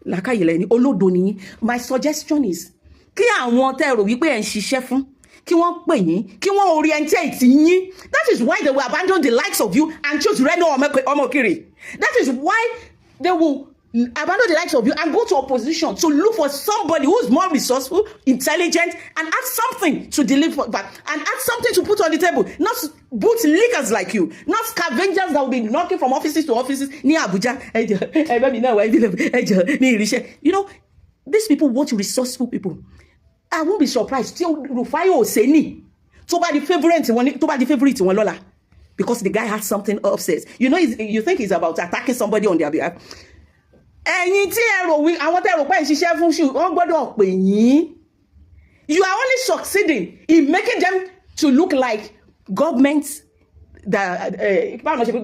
làákàyè lẹ́ni olódo nìyí my suggestion is kí àwọn tẹ́ rò wípé ẹ̀ ń ṣiṣẹ́ fún kí wọ́n pè yín kí wọ́n orientate yín that is why they will abandon the likes of you and choose Reno Omokri that is why they will abandon the likes of you and go to opposition to look for somebody who's more resourceful, intelligent, and add something to deliver back, and add something to put on the table. Not bootlickers like you, not scavengers that will be knocking from offices to offices near Abuja. You know, these people want resourceful people. I won't be surprised till Rufai Oseni to buy the favorite one Lola. Because the guy has something upstairs. You know, you think he's about attacking somebody on their behalf. Ẹ̀yin tí ẹ rò wí àwọn tẹ́ rò pé ń ṣiṣẹ́ fún ṣù wọ́n gbọ́dọ̀ pè yín. You are only succeeding in making them to look like government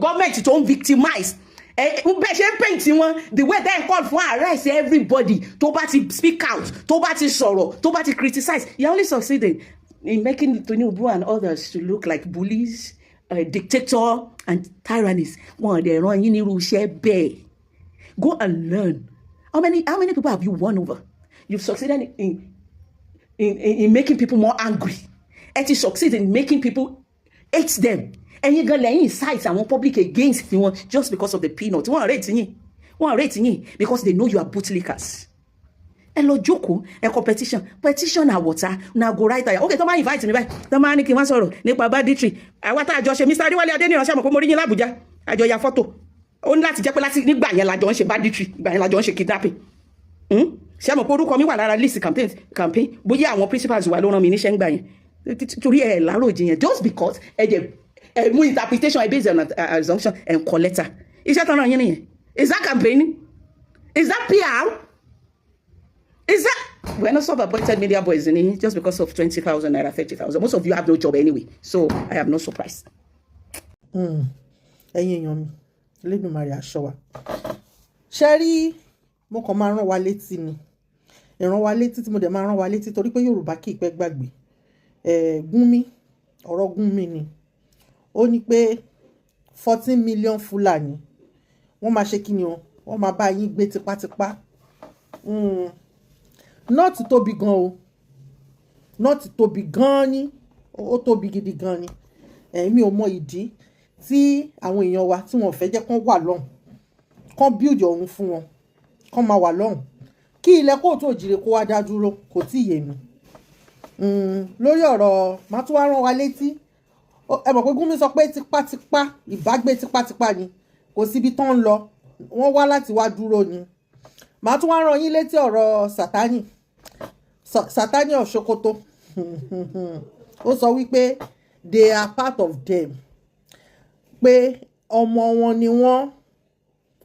government tó ń victimize. Bẹ́ẹ̀ ṣe ń paint wọn the way they call for arrest everybody tó bá ti speak out tó bá ti sọ̀rọ̀ tó bá ti criticize. You are only succeeding in making Tinubu and others to look like bullies. Dictator and tyrannies. One they run you need share bay. Go and learn. How many people have you won over? You've succeeded in making people more angry. And you succeed in making people hate them. And you're gonna incite someone public against you just because of the peanut. One rating you because they know you are bootlickers. ẹ lọ jókòó ẹ petition àwọ̀tá na go right there okay tó máa invite mi báyìí tó máa ní kí wọ́n sọ̀rọ̀ nípa banditry àwa tá a jọ ṣe Mr. Adéwálé Adéníran ṣe mọ̀ pé mo rí yín l'Àbújá àjọ ya fọ́tò ó ní láti jẹ́ pé láti nígbà yẹn lájọ ń ṣe banditry ìgbà yẹn lájọ ń ṣe kidnapping ṣe mọ̀ pé orúkọ mi wà lára list campaign bóyá àwọn principals wà ló rán mi níṣẹ́ ń gbà yẹn torí ẹ̀ láròjì yẹn just because ẹ mú interpretation based on assumption and collector iṣẹ́ tó rán yín nìyẹn is that campaigning is that PR. Is that we're not self-appointed media boys in it just because of 20,000 naira, 30,000? Most of you have no job anyway, so I am not surprised. Ẹ̀yin èèyàn mi, Elédùmarè á ṣọ́ wa. Ṣé rí mo kàn máa rán wa létí ni. Ìran wa létí tí mo dẹ̀ máa rán wa létí torí pé Yorùbá kì í pẹ́ gbàgbé. Gúnmi, ọ̀rọ̀ Gúnmi ni. Ó ní pé 14 million Fúlàní. Wọ́n máa ṣe kí ni o? Wọ́n máa bá yín gbé tipátipá. Not tóbi gan o. Not tóbi gan ni. ó tóbi gidi gan ni. Mi ò mọ ìdí tí àwọn èèyàn wa tí wọ́n fẹ́ jẹ́ kán wà lọ́hùn, kán build ọ̀hún fún wọn, kán máa wà lọ́hùn kí ilẹ̀ Kóòtù Òjìrè kó wá dá dúró, kò tí ì yé mi. Lórí ọ̀rọ̀ màá tún wá rán wa létí, ẹ mọ̀ pé Gúnmi sọ pé tipátipá ìbágbé tipátipá ni, kò síbi tán ń lọ, wọ́n wá láti wá dúró ni. Màá tún wá rán yín létí ọ̀rọ̀ Sátánì of Sokoto. Ó sọ wípé they are part of them, pé ọmọ wọn ni wọ́n.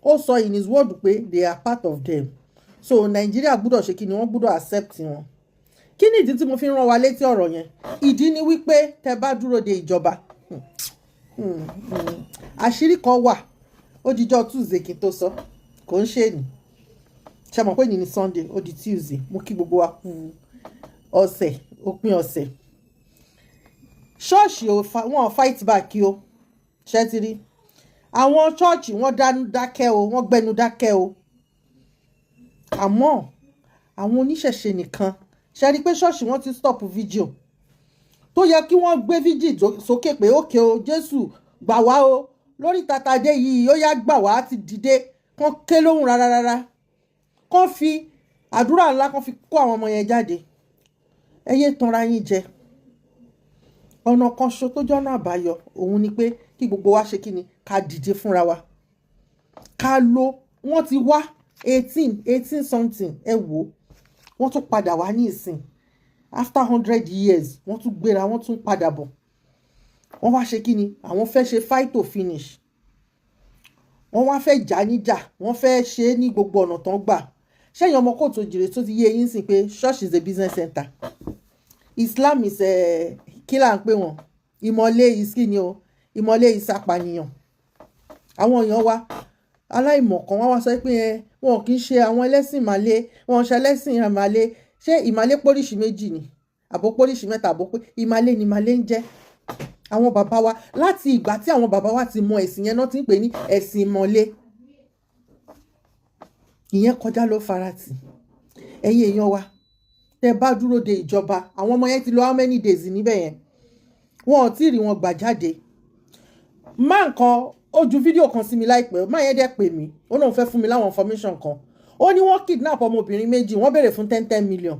Ó sọ in his word pé they are part of them, so Nàìjíríà gbúdọ̀ ṣe kí ni, wọ́n gbúdọ̀ accept wọn. Kí ni ìdí tí mo fi rán wa létí ọ̀rọ̀ yẹn? Ìdí ni wípé tẹ́ bá dúró de ìjọba, àṣírí kan wà, ó dijọ́ Tuesday kí n tó sọ, kò ń ṣe ni. Ṣé mọ̀ pé ní ní Sunday ó di Tuesday, mo kí gbogbo wa kú ọ̀sẹ̀, òpin ọ̀sẹ̀. Ṣọ́ọ̀ṣì wọn fight back o, ṣé ti rí? Àwọn ṣọ́ọ̀ṣì wọ́n dákẹ́ o, wọ́n gbẹnu dákẹ́ o. Àmọ́ àwọn oníṣẹ̀ṣe nìkan, ṣe rí pé ṣọ́ọ̀ṣì wọ́n ti stop video tó yẹ kí wọ́n gbé video sókè pé ókè o Jésù gbà wá o, lórí tàtàdé yìí ó yá gbà wá ti dìde, kán ké lóhùn rárá, kán fi àdúrà ńlá kán fi kó àwọn ọmọ yẹn jáde. Ẹ yé tanra yín jẹ. Ọ̀nà kan ṣo tó jọ́nà àbáyọ òun ni pé kí gbogbo wa ṣe kí ni, ká dìde fúnra wa, ká lo, wọ́n ti wá 18 something, ẹ wò wọ́n tún padà wá ní ìsìn after 100 years, wọ́n tún gbéra, wọ́n tún padà bọ̀. Wọ́n wá ṣe kí ni, àwọn fẹ́ ṣe fight to finish, wọ́n wá fẹ́ jà níjà, wọ́n fẹ́ ṣe ní gbogbo ọ̀nà tán gbà. Ṣẹ́yìn ọmọ Kóòtù Òjìrè tó ti yé yín sìn pé church is a business center, Islam is kí là ń pè wọ́n, ìmọ̀lé ìsìnkí o, ìmọ̀lé ìsapànìyàn. Àwọn èèyàn wa aláìmọ̀kan wọ́n wá sọ pé wọn kì í ṣe àwọn ẹlẹ́sìn ìmàlé, wọn ṣe ẹlẹ́sìn ìmàlé. Ṣé ìmàlé póríṣi méjì ni àbò póríṣi mẹ́ta, àbò pé ìmàlé ni ìmàlé ń jẹ́? Àwọn bàbá wa láti ìgbà tí àwọn bàbá wa ti mọ ẹ̀sìn yẹn náà ti ń pè ní ẹ̀sìn ìmọ̀lé. Ìyẹn kọjá ló farati. Ẹ̀yin èèyàn wa tẹ́ bá dúró de ìjọba, àwọn ọmọ yẹn ti lọ how many days níbẹ̀ yẹn, wọn ò tí ì rí wọn gbà jáde. Má nǹkan ó ju fídíò kan sí mi láìpẹ́, má yẹn dẹ̀ pè mí, ó lóun fẹ́ fún mi láwọn information kan. Ó ní wọ́n kidnap ọmọbìnrin méjì, wọ́n béèrè fún 10 million,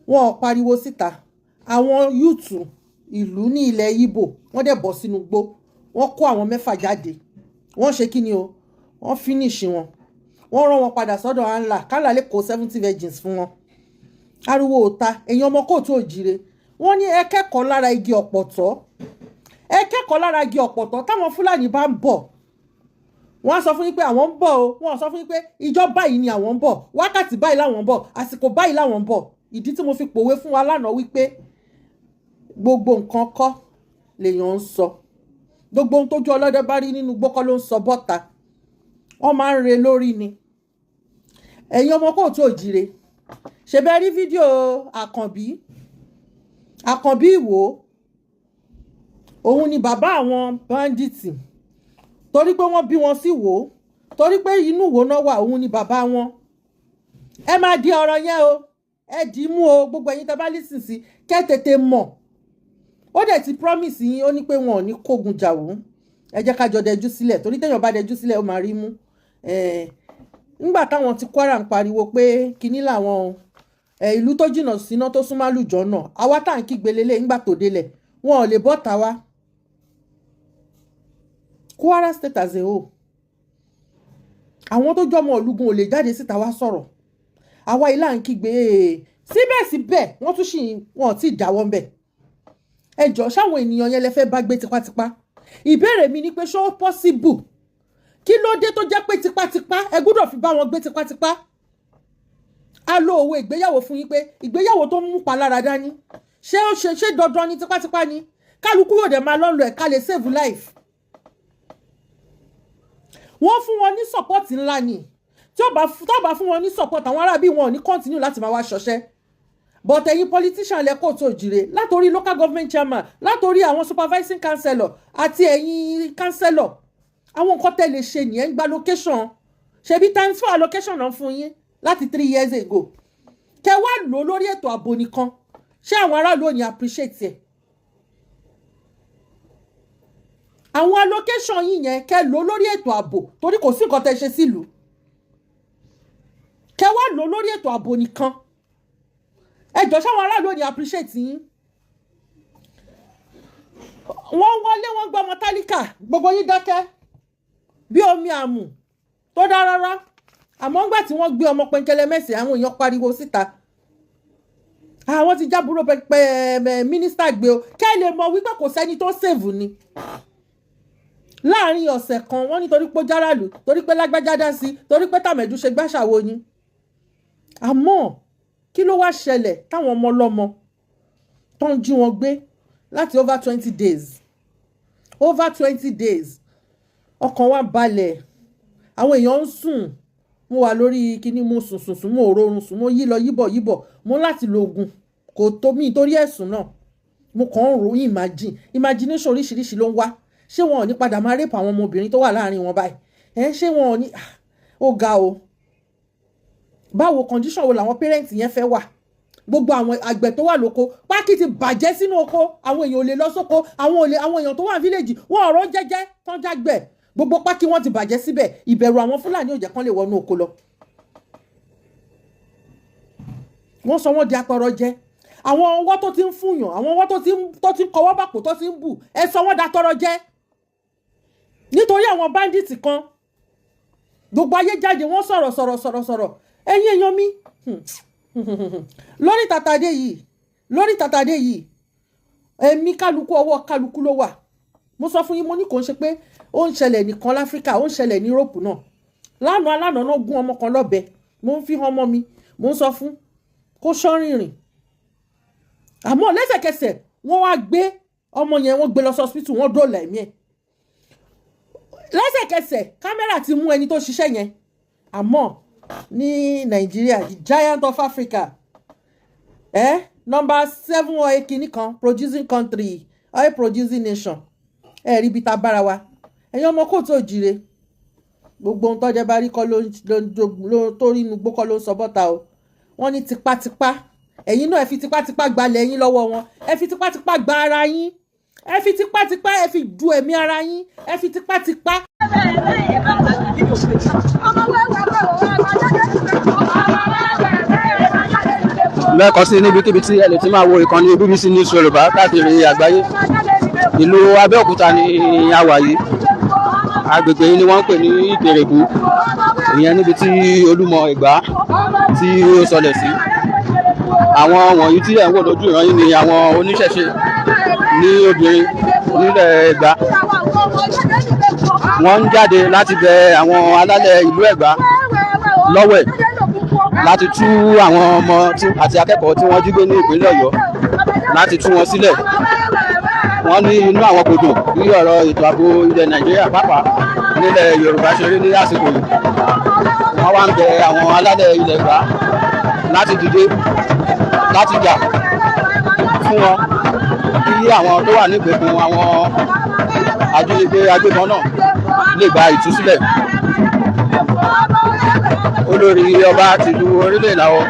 wọn ò pariwo síta. Àwọn yúùtù ìlú ní ilẹ̀ Ìgbò wọ́n dẹ̀ bọ́ sínú igbó, wọ́n kó àwọn 6 jáde, wọ́n ṣe kí ni o, wọ́n finish wọn, wọ́n rán wọn padà sọ́dọ̀ Allah, kálá lè kó 70 virgins fún wọn. Ariwo òta, èèyàn ọmọ Kóòtù Òjìrè, wọ́n ní ẹ kẹ́kọ̀ọ́ lára igi ọ̀pọ̀tọ́, ẹ kẹ́kọ̀ọ́ lára igi ọ̀pọ̀tọ́. Táwọn Fúlàní bá ń bọ̀, wọ́n á sọ fún yín pé àwọn ń bọ̀ o, wọ́n á sọ fún yín pé ìjọ báyìí ni àwọn ń bọ̀, wákàtí báyìí làwọn ń bọ̀, àsìkò báyìí làwọn ń bọ̀. Ìdí tí mo fi pòwe fún wa lánàá wípé gbogbo nǹkan kọ́ lèèyàn ń sọ, gbogbo ohun tójú ọlọ́dẹ bá rí nínú igbó kọ́ ló ń sọ bọ́ta, wọ́n máa ń re lórí ni. Ẹ̀yin ọmọ Kóòtù Òjìrè, ṣe bẹ́ẹ̀ rí fídíò Àkànbí Ìwò, òun ni bàbá àwọn bandits, torí pé wọ́n bí wọn sí Ìwò, torí pé inú Ìwò náà wà, òun ni bàbá wọn. Ẹ máa di ọ̀rọ̀ yẹn o, ẹ dì í mú o, gbogbo ẹ̀yin tẹ́ bá listen sí kẹ́ tètè mọ̀. Ó dẹ̀ ti promise yín, ó ní pé wọn ò ní kógun jà wọ́n. Ẹ jẹ́ ká jọ dẹjú sílẹ̀, torí téèyàn bá dẹjú sílẹ̀ ó máa rí mú. Nígbà táwọn ti Kwara ń pariwo pé kinní làwọn ìlú tó jìnnà síná tó súnmọ́ àlùjọ náà, àwa tá à ń kígbe lélẹ̀ nígbà tó délẹ̀, wọn ò lè bọ́ ta wá. Kwara State as a whole, àwọn tó jọmọ olúgun ò lè jáde síta wá sọ̀rọ̀, àwa ilá ń kígbe. Síbẹ̀síbẹ̀ wọ́n tún wọn ò tí ì dáwọ́ ńbẹ̀. Ẹ jọ̀ọ́, ṣáwọn ènìyàn yẹn lẹ fẹ́ bá gbé tipátipá? Ìbéèrè mi ni pé ṣó possible? Kí ló dé tó jẹ́ pé tipátipá ẹ gbọ́dọ̀ fi bá wọn gbé tipátipá? A lo òwe ìgbéyàwó fún yín pé ìgbéyàwó tó mú palára dání, ṣé dandan ni tipátipá ni? Kálukú yóò dẹ̀ máa lọ́nlọ́ ẹ̀ ká lè save life. Wọ́n fún wọn ní support ńlá ni, tí ó bá fún wọn ní support, àwọn arábí wọn ò ní continue láti máa wá ṣọṣẹ́. But ẹ̀yin politician lẹ Kóòtù Òjìrè, látòrí local government chairman, látòrí àwọn supervising councillor àti ẹ̀yin councillor, àwọn nǹkan tẹ́ lè ṣe nìyẹn, gba location. Ṣebí times 4 allocation náà fún yín láti 3 years ago. Kẹ wá lò lórí ètò ààbò nìkan, ṣé àwọn aráàlú ò ní appreciate ẹ̀? àwọn allocation yìí yẹn kẹ́ lò lórí ètò ààbò torí kò sí nǹkan tẹ́ ṣe sílùú kẹ́ wá lò lórí ètò ààbò nìkan ẹjọ́ sáwọn aráàlú ni appreciate yín wọ́n wọlé wọ́n gbọ́ ọmọ tálíkà gbogbo yín dákẹ́ bí omi àmù tó dá rárá àmọ́ ńgbà tí wọ́n gbé ọmọ pẹ̀ǹkẹ́lẹ́ mẹ́sì àwọn èèyàn pariwo síta àwọn ti jábúrò pẹpẹ mínísítà gbé o kẹ́ lè mọ̀ wípé kò sẹ́ni tó sèvù ni láàrin ọ̀sẹ̀ kan wọ́n nítorí pé ó járàlú torí pé lágbájá dá sí torí pé tàmẹ̀dù ṣe gbàṣàwo ni àmọ́ kí ló wá ṣẹlẹ̀ táwọn ọmọ ọlọ́mọ tó ń jí wọn gbé láti over 20 days ọkàn wa balẹ̀ àwọn èèyàn ń sùn mo wà lórí kíní mo sùn mo rọrùn sùn mo yí lọ yíbọ̀ mo láti lo oògùn kò tó mi torí ẹ̀sùn náà mo kàn ń ròyìn imagination oríṣiríṣi ló ń wá ṣé wọn ò ní padà máa rape àwọn ọmọbìnrin tó wà láàrin wọn báyìí ṣé wọn ò ní ó ga o báwo condition wo làwọn parents yẹn fẹ́ wà gbogbo àwọn àgbẹ̀ tó wà lóko pákí ti bàjẹ́ sínú oko àwọn èèyàn ò lè lọ sóko àwọn èèyàn tó wà village wọn ọ̀rọ̀ jẹ́jẹ́ tán jágbẹ̀ gbogbo pákí wọn ti bàjẹ́ síbẹ̀ ìbẹ̀rù àwọn Fúlàní ò jẹ́ kán lè wọnú oko lọ wọ́n sọ wọ́n di apẹ̀rọ jẹ àwọn ọwọ́ tó ti ń fúnyàn àwọn ọwọ́ tó ti ń kọwọ́ bàpò tó ti ń bù ẹ sọ wọ́n datọrọ jẹ nítorí àwọn bandits kan gbogbo ayé jáde wọ́n sọ̀rọ̀ ẹ̀yin èèyàn mi lórí tàtàdé yìí ẹ̀mí kálukú ọwọ́ kálukú ló wà mo sọ fún yín mo ní kò ń ṣe pé ó ń ṣẹlẹ̀ nìkan láfíríkà ó ń ṣẹlẹ̀ ní Europe náà lánàá náà gún ọmọ kan lọ́bẹ mo ń fi hàn ọmọ mi mo ń sọ fún kó ṣọ́rìnrìn àmọ́ lẹ́sẹ̀kẹsẹ̀ wọ́n wá gbé ọmọ yẹn wọ́n gbé lọ sí hospital wọ́n dóòlà ẹ̀mí ẹ̀ lẹ́sẹ̀kẹsẹ̀ kámẹ́rà ti mú ẹni tó ṣiṣẹ́ yẹn àmọ́ ní Nàìjíríà the giant of Africa number 7 oil kìíní kan producing country oil producing nation rí ibi tá a bára wa ẹ̀yin ọmọ kóòtù òjìrè gbogbo ohun tọ́jẹ́ bá rí kọ́ ló tó rí inú gbó kọ́ ló ń sọ bọ́ta o wọ́n ní tipátipá ẹ̀yin náà ẹ fi tipátipá gbalẹ̀ yín lọ́wọ́ wọn ẹ fi tipátipá gba ara yín ẹ fi tipátipá ẹ fi du ẹ̀mí ara yín ẹ fi tipátipá. lẹ́ẹ̀kan sí níbikíbi tí ẹ lè ti máa wo ìkànnì BBC News Yorùbá káàkiri àgbáyé ìlú Abẹ́òkúta ni a wà yìí agbègbè yìí ni wọ́n ń pè ní Ìkẹrẹ̀bú ìyẹn níbi tí Olúmọ Ẹ̀gbá tí ó sọlẹ̀ sí àwọn wọ̀nyí tí ẹ̀ ń wò lójú ìran yìí ni àwọn oníṣẹ̀ṣe ní obìnrin nílẹ̀ Ẹ̀gbá wọ́n ń jáde láti bẹ àwọn alálẹ̀ ìlú Ẹ̀gbá lọ́wẹ̀ láti tú àwọn ọmọ àti akẹ́kọ̀ọ́ tí wọ́n jí gbé ní ìpínlẹ̀ Ọ̀yọ́ láti tú wọn sílẹ̀ wọ́n ní inú àwọn kò dùn bí ọ̀rọ̀ ètò ààbò ilẹ̀ Nàìjíríà pàápàá nílẹ̀ Yorùbá ṣe rí ní àsìkò yìí wọ́n wá ń bẹ àwọn alálẹ̀ ilẹ̀ Ẹ̀gbá láti dìde láti jà fún wọn kí àwọn tó wà nígbèkùn àwọn ajínigbé agbébọn náà lè gba ìtúsílẹ̀ olórí ọba tìlú orílẹ̀ ìlàwọ̀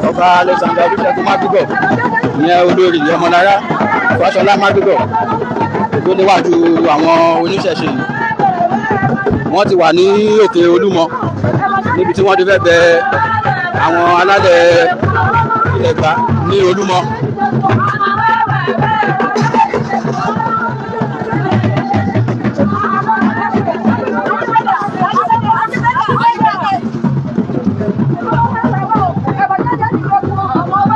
ọba Alexander Olúṣẹ́gun Mágígọ̀ ìyẹn olórí Ọmọlára Fáṣọlá Mágígọ̀ tó níwájú àwọn oníṣẹ̀ṣe yìí wọ́n ti wà ní òkè Olúmọ níbi tí wọ́n ti fẹ́ bẹ àwọn alálẹ̀ ilẹ̀ Ẹ̀gbá ní Olúmọ.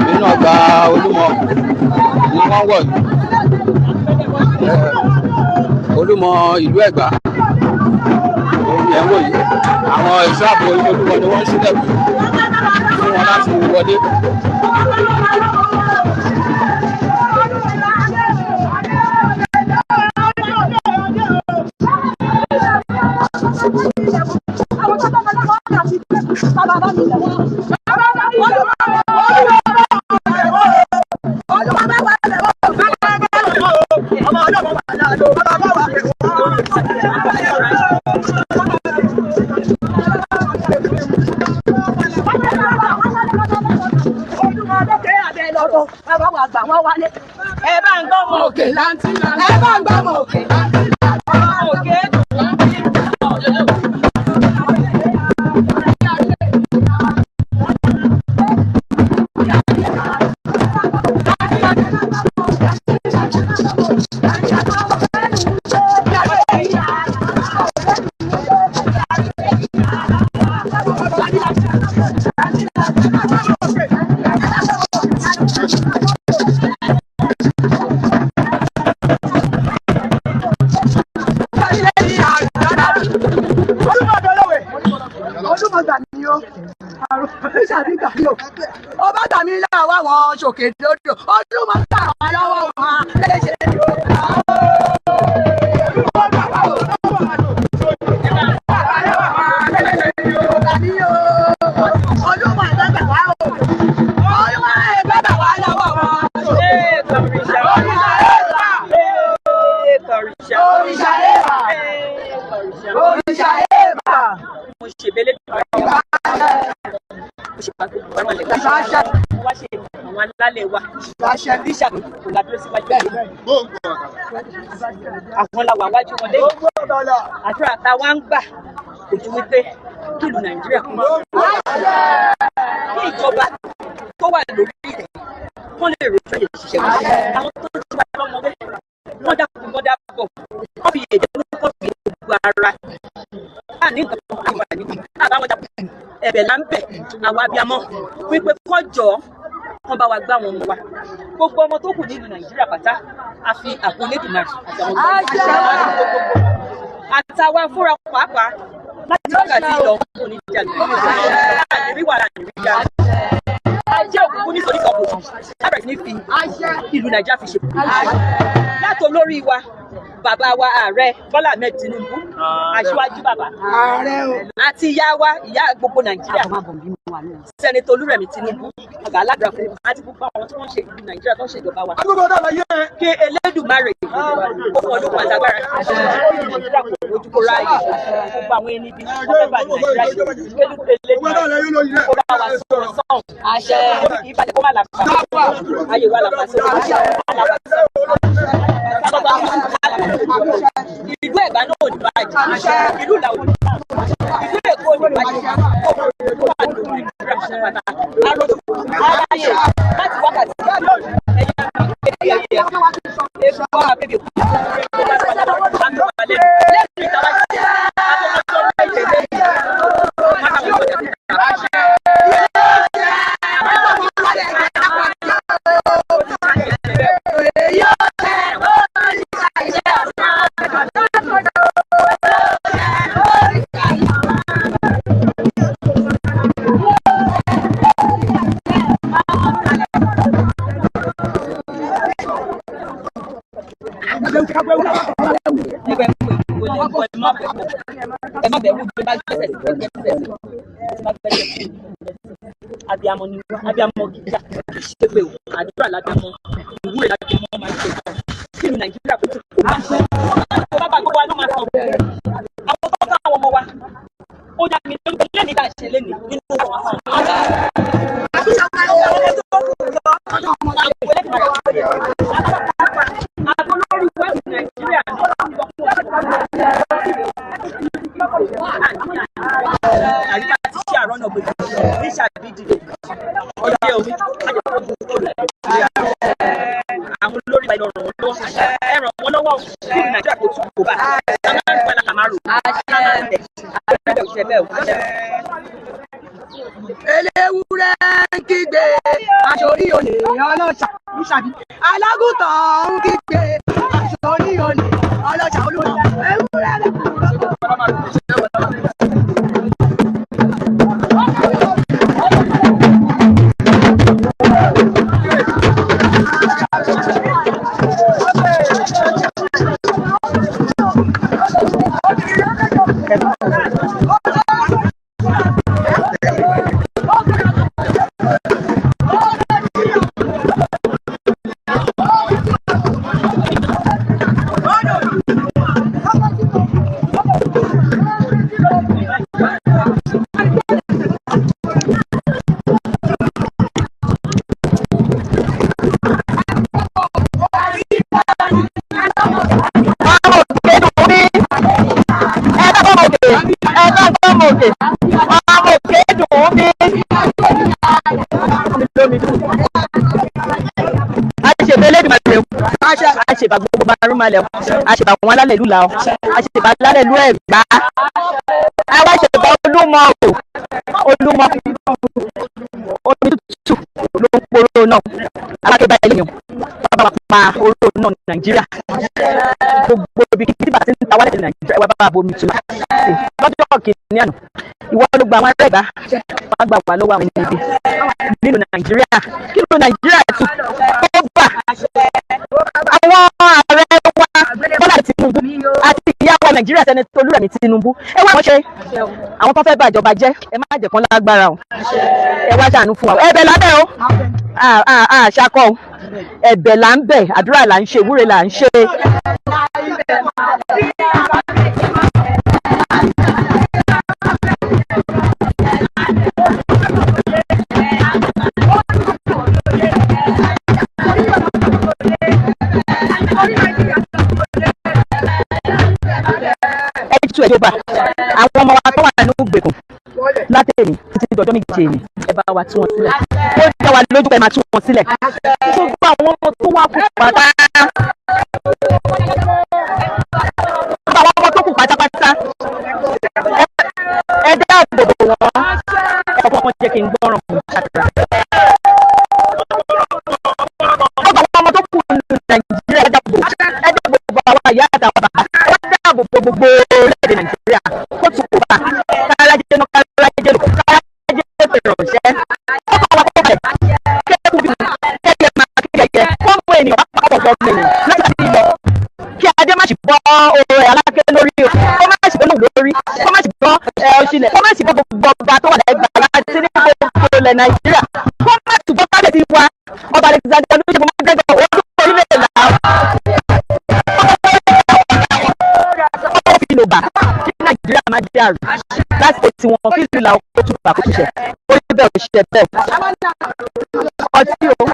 nínú ọgbà Olúmọ ni wọ́n wọ̀ yìí Olúmọ ìlú Ẹ̀gbá omi ẹ̀ ń wò yìí àwọn ẹ̀ṣọ́ ààbò ilé Olúmọ ni wọ́n ń ṣílẹ̀kùn fún wọn láti wọlé. máa gbà wọ́n wálé. Ẹ bá ń gbọ́ ọmọ òkè láǹtí láǹtí. Ẹ bá ń gbọ́ ọmọ òkè láǹtí láǹtí. Ọmọ òkè ọba tàmí láwọn àwọn ṣòkè lódò ọdún máa ń tà wọn lọ́wọ́ wọn léṣe ní o. Àwọn làwọn àwájú wọn lé àdúrà táwa ń gbà ojú wípé kí ìlú Nàìjíríà kún kí ìjọba tó wà lórí rẹ̀ wọ́n lè rò fẹ́ ìṣiṣẹ́ àwọn tó ti wà lọ́mọdé wọ́n dákun wọ́n dábọ̀ wọ́n fi èdè olókọ́ fi gbogbo ara láàní nǹkan kan àgbà níbi àbáwọn dàpọ̀ ẹ̀bẹ̀ là ń bẹ̀ àwọn abiyamọ wípé kọjọ́ wọ́n bá wa gbá wọn mọ́ wa gbogbo ọmọ tó kù nílùú Nàìjíríà pátá a fi àpòlédùmarè àtàwọn fúnra pàápàá láti wákàtí lọ oníjà àdìrí wà láàrin ajé òkùnkùn nítorí kan kò lábẹ̀rẹ̀ sí ní fi ìlú Nàìjíríà fi ṣe láti olórí wa bàbá wa ààrẹ Bọ́lá Ahmed Tinubu aṣíwájú bàbá àti ìyá wa ìyá gbogbo Nàìjíríà sẹ́nitọ́ Olúrẹ̀mí Tinubu ọ̀gá alága fún àti gbogbo àwọn tí wọ́n ṣe ìlú Nàìjíríà tó ń ṣe ìjọba wa kí Elédùmarè ó fún ọdún pàtàkì Nàìjíríà kò lójú kó ráàyè gbogbo àwọn ẹni bí wọ́n fẹ́ bá Nàìjíríà ṣe Elédùmarè kó bá wa sọ̀rọ̀ sọ̀hún àṣẹ ìbàdàn kó má làbà ayé wa làbà sí ìlú Ẹ̀gbá náà ò ní bàjẹ́ ìlú Ìlà ò ní bàjẹ́ ìlú Èkó ò ní bàjẹ́ kó wà lórí Nàìjíríà pátápátá arójú aráyè láti wákàtí ẹ̀yìn èso wà bébí kú kó bá wà lábọ̀ àmì wà lẹ́nu lẹ́nu ìtawà jẹ́ àtọ́kọ́tọ́ méje méje mákàwé ọ̀dẹ̀ abiyamọ ni abiyamọ gíga ṣe pé o àdúrà lábíamọ ìwúre lábíamọ máa ń ṣe kí ni Nàìjíríà kò tó kó máa ṣe kó bá gbogbo wa ló máa sọ àwọn tó bá àwọn ọmọ wa ó dá mi lórí ilé mi dáa ṣe lénìí nínú àwọn olórí west Nàìjíríà àyíká ti ṣe àrọ́nà gbèsè ní ṣàbídì ọjọ́ omi àwọn olórí ìbàdàn ràn wọ́n lọ́wọ́ ẹ ràn wọ́n lọ́wọ́ kí ní Nàìjíríà kò tún kò bá sàmárù pẹ̀lú àmàrò àbẹ̀bẹ̀ òṣèbẹ̀ eléwúrẹ́ ń kígbe aṣorí olè ọlọ́ṣà ní ṣàbí alágùntàn ń kígbe aṣorí olè ọlọ́ṣà olúwa ewúrẹ́ rẹ̀. malẹ̀ o àṣìbà wọn alálẹ̀ ìlú la o àṣìbà alálẹ̀ ìlú Ẹ̀gbá àwa àṣìbà Olúmọ o Olúmọ omi tútù ló ń poró náà alákẹ́bá ẹlẹ́yìn bàbá pa oró náà Nàìjíríà gbogbo ibi kí bàtí ń ta wálẹ̀ ní Nàìjíríà wà bàbá bomi tù lọ́jọ́ kìíní àná ìwọ ló gba àwọn Ẹ̀gbá wàá gbà wà lọ́wọ́ àwọn ènìyàn nínú Nàìjíríà kí ló Nàìjíríà tù ó bà àwọn ààrẹ wa Bọ́lá Tinubu àti ìyàwó Nàìjíríà Sẹ́nẹ́tọ̀ Olúrẹ̀mí Tinubu ẹ wá wọ́n ṣe àwọn tó fẹ́ bàjọba jẹ́ ẹ má jẹ́ kán lágbára o ẹ wá ṣàánú fún wa ẹ̀bẹ̀ lábẹ́ o àṣàkọ o ẹ̀bẹ̀ là ń bẹ̀ àdúrà là ń ṣe ìwúre là ń ṣe. Ẹjọba àwọn ọmọ wa tó wà nínú ìgbèkùn látẹ̀yìn títí dọjọ́ méje ni ẹ bá wa tú wọn sílẹ̀ ó dá wa lójú pé máa tú wọn sílẹ̀ gbogbo àwọn ọmọ tó wà kú pátá àwọn ọmọ tó kù pátápátá ẹ dáàbò bò wọ́n ẹ kọ́kọ́ jẹ́ kí n gbọ́ràn fún ṣàkàrà. Àwọn ọmọ tó kù ní Nàìjíríà ẹ dáàbò bò àwọn ìyá àtàwọn bàbá ẹ dáàbò bò gbogbo orílẹ̀-èdè Nàìjíríà kó tù kó bá kálájẹ́ náà kálájẹ́ lò kálájẹ́ fèrè ọ̀ṣẹ́ ọkọ̀ wa kó bẹ̀ kẹ́kù bí kẹ́kẹ́ máa kẹ́kẹ́ wọ́n mú ènìyàn wá pàpọ̀ gọ́ọ̀mẹ̀ntì láti fi lọ kí adé má sì bọ́ oore alákẹ́ lórí o kó má sì bọ́ lórí kó má sì bọ́ ọ̀ṣìlẹ̀ kó má sì bọ́ gbogbo ọba tó wà lẹ́gbàá láti ní gbogbo ilẹ̀ Nàìjíríà kó má sì bọ́ kábíyèsí wa ọba Alexander Olúṣègùn Mákindé orílẹ̀-èdè lòbà kí Nàìjíríà máa dàrú lásìkò tí wọn kí ìlú làwọn kó tún bá kó ṣiṣẹ́ ó ní bẹ́ẹ̀ ò ṣiṣẹ́ bẹ́ẹ̀ ọtí o.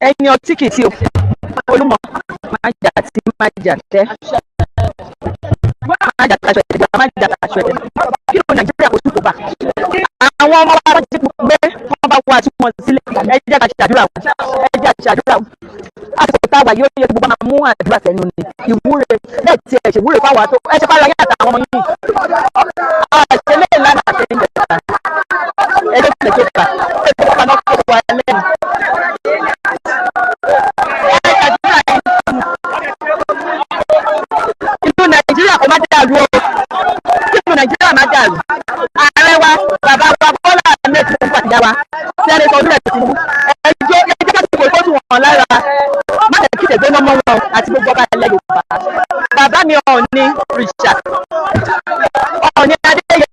ẹni ọtí kìí tí o Olúmọ máa jà tí máa jà tẹ́ máa jà taṣọ ẹ̀dẹ̀ máa jà taṣọ ẹ̀dẹ̀ kí ló Nàìjíríà kò tún kò bá àwọn ọmọ wa ti gbé wọn bá wá tí wọn sílẹ̀ ẹ jẹ́ ká ṣàdúrà wọn ẹ jẹ́ ká ṣàdúrà wọn àsìkò táwa yóò yẹ gbogbo máa mú àdúrà sẹ́nu ni ìwúre bẹ́ẹ̀ tí ẹ ṣe ìwúre fáwọn àtọ ẹ ṣe fáwọn ayé àtàwọn ọmọ yìí àṣẹlẹ ìlànà àtẹnudẹ ẹ jẹ́ kí ẹ tó kà ẹ tó kà náà kó wa lẹ́nu. Nàìjíríà kò má dàrú o kíkù Nàìjíríà má dàrú ààrẹ wa bàbá wa Bọ́lá Ahmed Tinubu àtìyá wa Sẹ́nẹ́tọ̀ Olúrẹ̀mí Tinubu ẹjọ́ kásìkò ìkójú wọn lára má tẹ̀ kí tẹ̀gbẹ́ mọ́mọ́ wọn àti gbogbo ọba ilẹ̀ Yorùbá bàbá mi Ọọ̀ni rìṣà Ọọ̀ni Adéyẹyè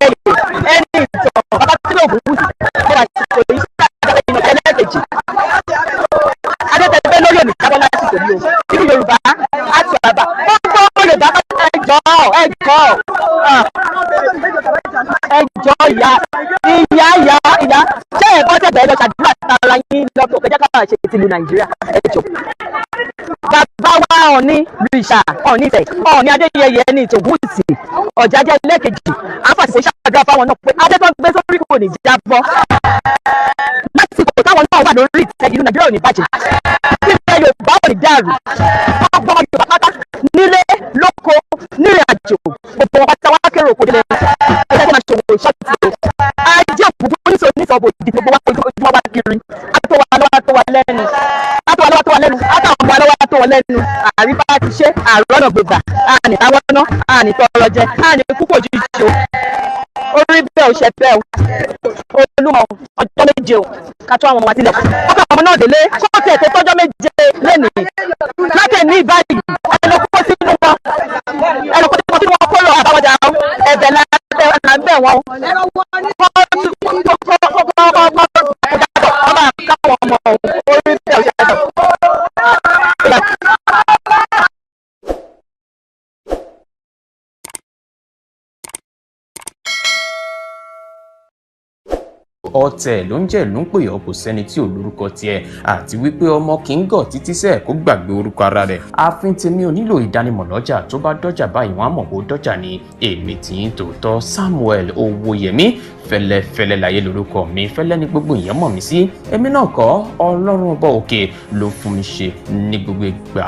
ẹni ìtàn bàbá tí ló bù ú sí ọba àsìkò yìí sí àgbàdo ìnà ẹlẹ́ẹ̀kejì adẹ́tẹ̀gbẹ́ lórí èmi kábọ́ lásìkò yìí o kíkù Yorùbá àti bàbá Yorùbá ẹjọ́ ìyá ṣé ẹ bọ́ tẹ̀gbẹ́ lọ ṣàdúrà tara yín lọ́tọ̀ kẹjá ká ṣe tìlú Nàìjíríà ẹjọ́ bàbá wa Ọọ̀ni rìṣà Ọọ̀ni Ifẹ̀ Ọọ̀ni Adéyẹyẹ ẹni ìtògùnsì Ọ̀jájá lẹ́ẹ̀kejì àfàṣìṣe ṣàdúrà fáwọn náà pé adé tó ń gbé sórí kò ní jábọ́ lásìkò táwọn náà wà lórí ìtẹ́ ìlú Nàìjíríà ò ní bàjẹ́ nílẹ̀ Yorùbá ò ní dàrú ọgbọ́n Yorùbá pátá nílé lóko nírìn àjò gbogbo wọn pátá wá kéré òkú délé ẹjẹ tí máa ṣòwò ṣọ́ọ̀tì o ajé òkùnkùn nísọ̀bù ìdí gbogbo wa ojúmọ́ wa kiri àtọwà lọ́wọ́ tó wà lẹ́nu àtàwọn ọmọ lọ́wọ́ tó wà lẹ́nu àríbá ti ṣe àrọ́nà gbègbà àní táwọn ná àní tọrọ jẹ àní púpọ̀ ju ìṣó orí bẹ́ẹ̀ ò ṣe bẹ́ẹ̀ o Olúmọ ọjọ́ méje o ká tó àwọn ọmọ wa sílẹ̀ ọkọ̀ ọmọ náà délé kóòtù ẹ̀tẹ́ tọ́jọ́ méje lẹ́nìí láti ní ìbáyìí ẹnu kó sínú wọn kó lọ àbáwọjà ẹ̀bẹ̀ la ń bẹ̀ wọ́n káwọn ọmọ orí bẹ́ẹ̀ ò ṣe bẹ́ẹ̀. ọ̀tẹ̀ ló ń jẹ́ ìlú ń pè ọ́ kò sẹ́ni tí ò lórúkọ tiẹ̀ àti wípé ọmọ kì í gọ̀ títí sẹ́ẹ̀ kó gbàgbé orúkọ ara rẹ̀. ààfin tèmi ò nílò ìdánimọ̀ lọ́jà tó bá dọ́jà báyìí wọ́n á mọ̀ bó dọ́jà ni. èmi tí ń tòótọ́ Samuel Owóyẹmí fẹ́lẹ́fẹ́lẹ́ láyé lórúkọ mi, fẹ́lẹ́ ní gbogbo ìyẹn mọ̀ mí sí. èmi náà kọ́, Ọlọ́run ọba òkè ló fún mi ṣe ní gbogbo ìgbà.